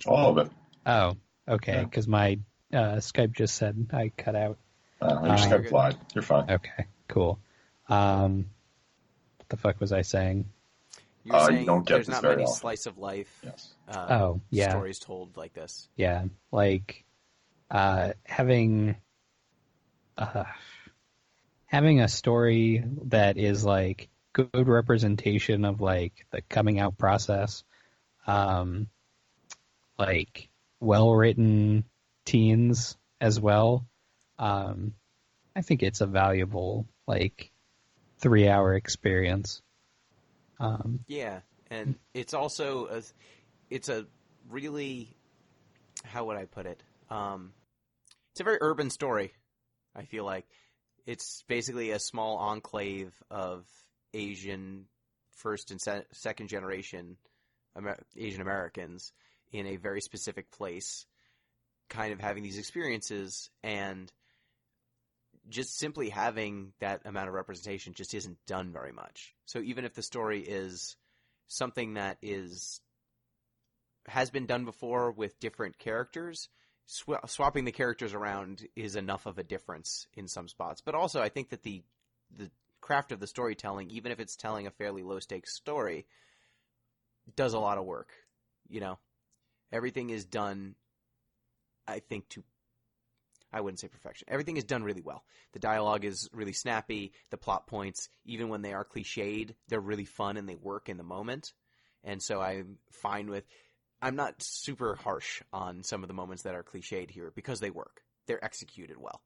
All of it. Oh, okay, because my Skype just said I cut out. Your Skype lied. You're fine. Okay, cool. What the fuck was I saying? You're saying you don't get there's this not very many often. slice of life yeah. stories told like this. Yeah, like having a story that is like good representation of like the coming out process, like well-written teens as well. I think it's a valuable like 3-hour experience. Yeah, and it's also it's a really, how would I put it? It's a very urban story. I feel like it's basically a small enclave of Asian first and second generation Asian Americans in a very specific place, kind of having these experiences, and just simply having that amount of representation just isn't done very much. So even if the story is something that has been done before with different characters, swapping the characters around is enough of a difference in some spots. But also I think that the craft of the storytelling, even if it's telling a fairly low stakes story, does a lot of work. Everything is done, I think, I wouldn't say perfection. Everything is done really well. The dialogue is really snappy. The plot points, even when they are cliched, they're really fun and they work in the moment. And so I'm fine with... I'm not super harsh on some of the moments that are cliched here because they work. They're executed well.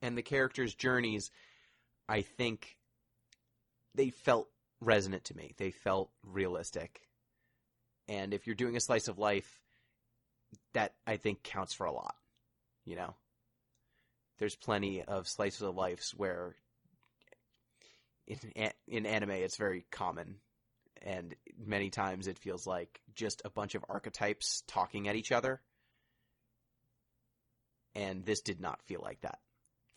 And the characters' journeys, I think, they felt resonant to me. They felt realistic. And if you're doing a slice of life, that, I think, counts for a lot, you know? There's plenty of slices of lives where in anime it's very common, and many times it feels like just a bunch of archetypes talking at each other. And this did not feel like that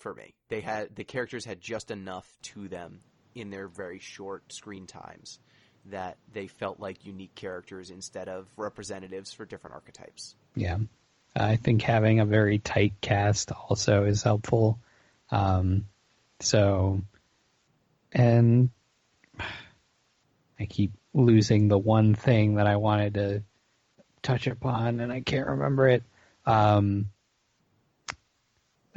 for me. The characters had just enough to them in their very short screen times that they felt like unique characters instead of representatives for different archetypes. Yeah. I think having a very tight cast also is helpful. And I keep losing the one thing that I wanted to touch upon, and I can't remember it. I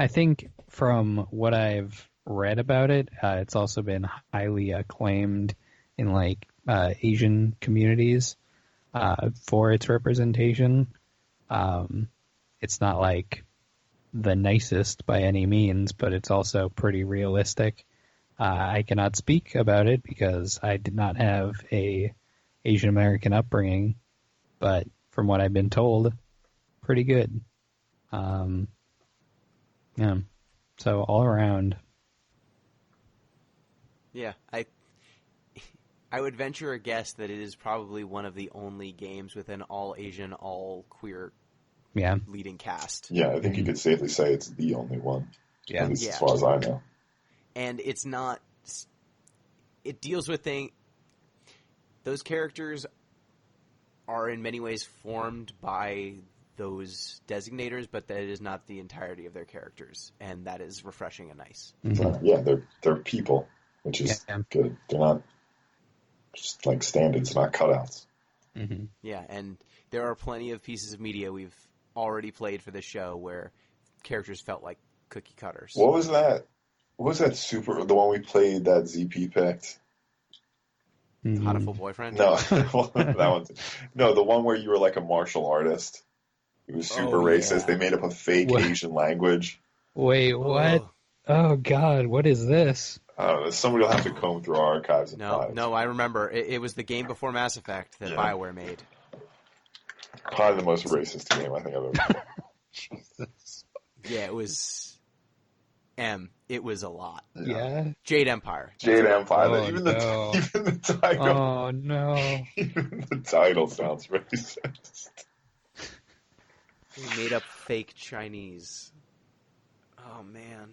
think from what I've read about it, it's also been highly acclaimed in Asian communities for its representation. It's not like the nicest by any means, but it's also pretty realistic. I cannot speak about it because I did not have a Asian American upbringing, but from what I've been told, pretty good. Yeah. So all around. Yeah, I would venture a guess that it is probably one of the only games with an all Asian, all queer leading cast. Yeah, I think you could safely say it's the only one. Yeah. At least as far as I know. And it deals with those characters are in many ways formed by those designators, but that is not the entirety of their characters, and that is refreshing and nice. Mm-hmm. Yeah, they're people, which is good. They're not just like standards, not cutouts. Mm-hmm. Yeah, and there are plenty of pieces of media we've already played for this show where characters felt like cookie cutters. What was that? What was that the one we played that ZP picked? Hatoful Boyfriend? No, that one. No, the one where you were like a martial artist. It was super racist. They made up a fake Asian language. Wait, what? Oh, God, what is this? Somebody will have to comb through our archives and find it. No, I remember. It was the game before Mass Effect that BioWare made. Probably the most racist game I think I've ever played. Jesus. Yeah, it was... It was a lot. Yeah? Jade Empire. Even the title. Oh, no. Even the title sounds racist. They made up fake Chinese. Oh, man.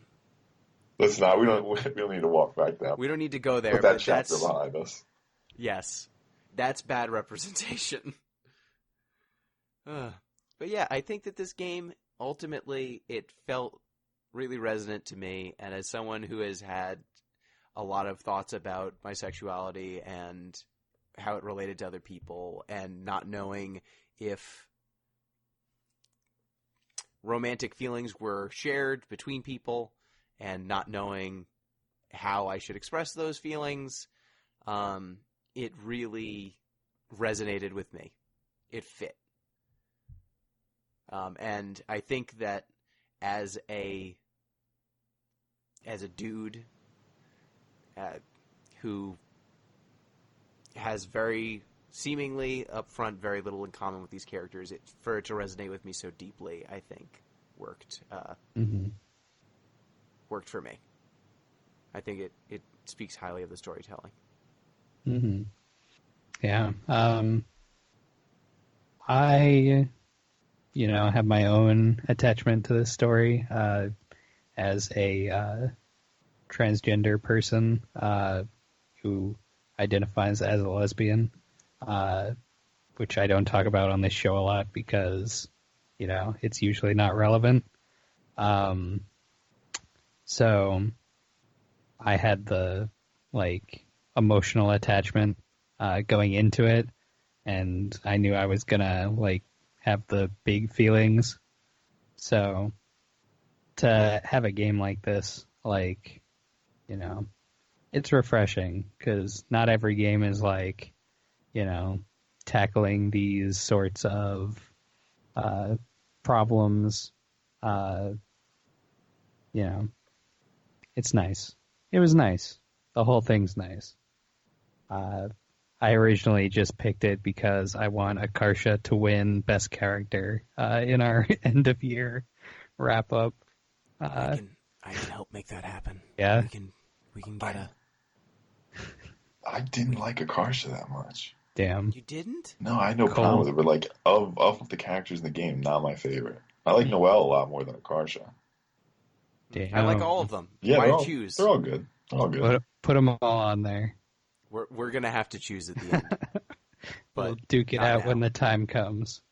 Let's not. We don't need to walk back down. We don't need to go there. Put that chapter behind us. Yes. That's bad representation. But yeah, I think that this game, ultimately, it felt really resonant to me. And as someone who has had a lot of thoughts about my sexuality and how it related to other people and not knowing if romantic feelings were shared between people and not knowing how I should express those feelings, it really resonated with me. It fit. And I think that as a dude who has seemingly upfront very little in common with these characters, for it to resonate with me so deeply, I think worked for me. I think it speaks highly of the storytelling. Mm-hmm. Yeah. I have my own attachment to this story as a transgender person who identifies as a lesbian, which I don't talk about on this show a lot because, it's usually not relevant. So I had the, emotional attachment going into it, and I knew I was gonna, have the big feelings. So to have a game like this, it's refreshing because not every game is tackling these sorts of problems, It's nice. It was nice. The whole thing's nice. I originally just picked it because I want Akarsha to win Best Character in our end of year wrap up. I can help make that happen. Yeah, we can get a. I didn't like Akarsha that much. Damn, you didn't? No, I had no problem with it, but like of the characters in the game, not my favorite. I like Noelle a lot more than Akarsha. Damn. I like all of them. Yeah, why choose? They're all good. They're all good. Put them all on there. We're gonna have to choose at the end. But we'll duke it out now. when the time comes.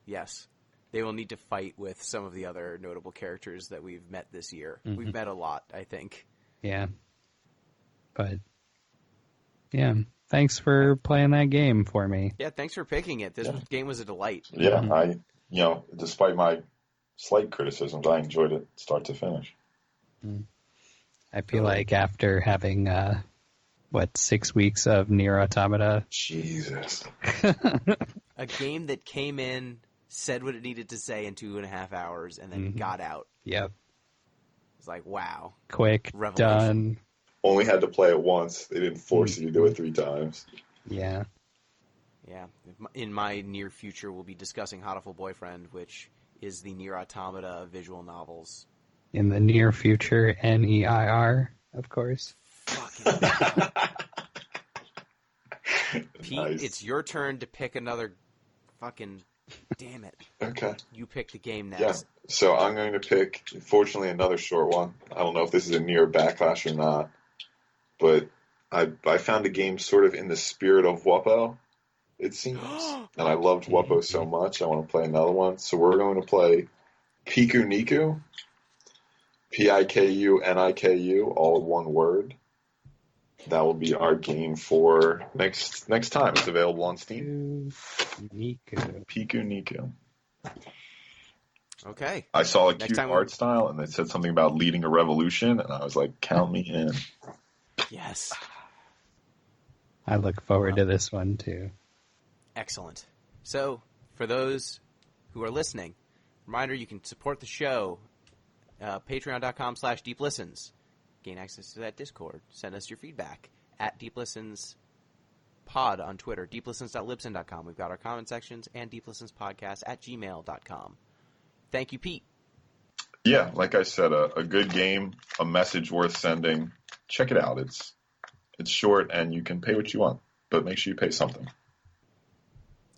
Yes. They will need to fight with some of the other notable characters that we've met this year. Mm-hmm. We've met a lot, I think. Yeah. But, yeah. Thanks for playing that game for me. Yeah, thanks for picking it. This game was a delight. Yeah, despite my slight criticisms, I enjoyed it start to finish. I feel like after having, 6 weeks of Nier Automata? Jesus. A game that came in, said what it needed to say in 2.5 hours, and then got out. Yep. It's like, wow. Quick, done. Only had to play it once. They didn't force you to do it 3 times. Yeah. Yeah. In my near future, we'll be discussing Hatoful Boyfriend, which is the Nier Automata visual novels. In the near future, NEIR, of course. Fucking Pete, nice. It's your turn to pick another fucking... Damn it. Okay. You pick the game next. Yeah. So I'm going to pick, fortunately, another short one. I don't know if this is a Nier backlash or not, but I found a game sort of in the spirit of WUPPO, it seems. And I loved WUPPO so much, I want to play another one. So we're going to play Piku Niku. PikuNiku, all in one word. That will be our game for next time. It's available on Steam. Piku Niku. Okay. I saw a cute art style, and it said something about leading a revolution, and I was like, count me in. Yes. I look forward to this one, too. Excellent. So, for those who are listening, reminder, you can support the show, patreon.com/deeplistens. Gain access to that Discord. Send us your feedback at deeplistenspod on Twitter, deeplistens.libsyn.com. We've got our comment sections, and deeplistenspodcast@gmail.com. Thank you, Pete. Yeah, like I said, a good game, a message worth sending. Check it out. It's short, and you can pay what you want, but make sure you pay something.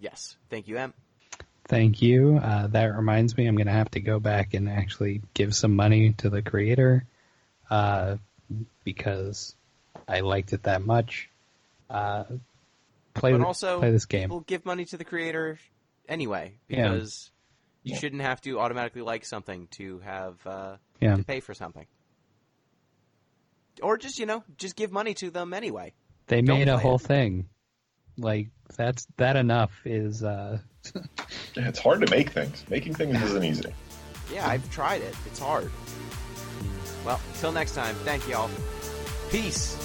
Yes. Thank you, Em. Thank you. That reminds me, I'm going to have to go back and actually give some money to the creator because I liked it that much. Play this game. People give money to the creator anyway because you shouldn't have to automatically like something to have to pay for something. Or just give money to them anyway. They made a whole thing. Like that enough is. Yeah, it's hard to make things. Making things isn't easy. Yeah, I've tried it. It's hard. Well, till next time. Thank y'all. Peace.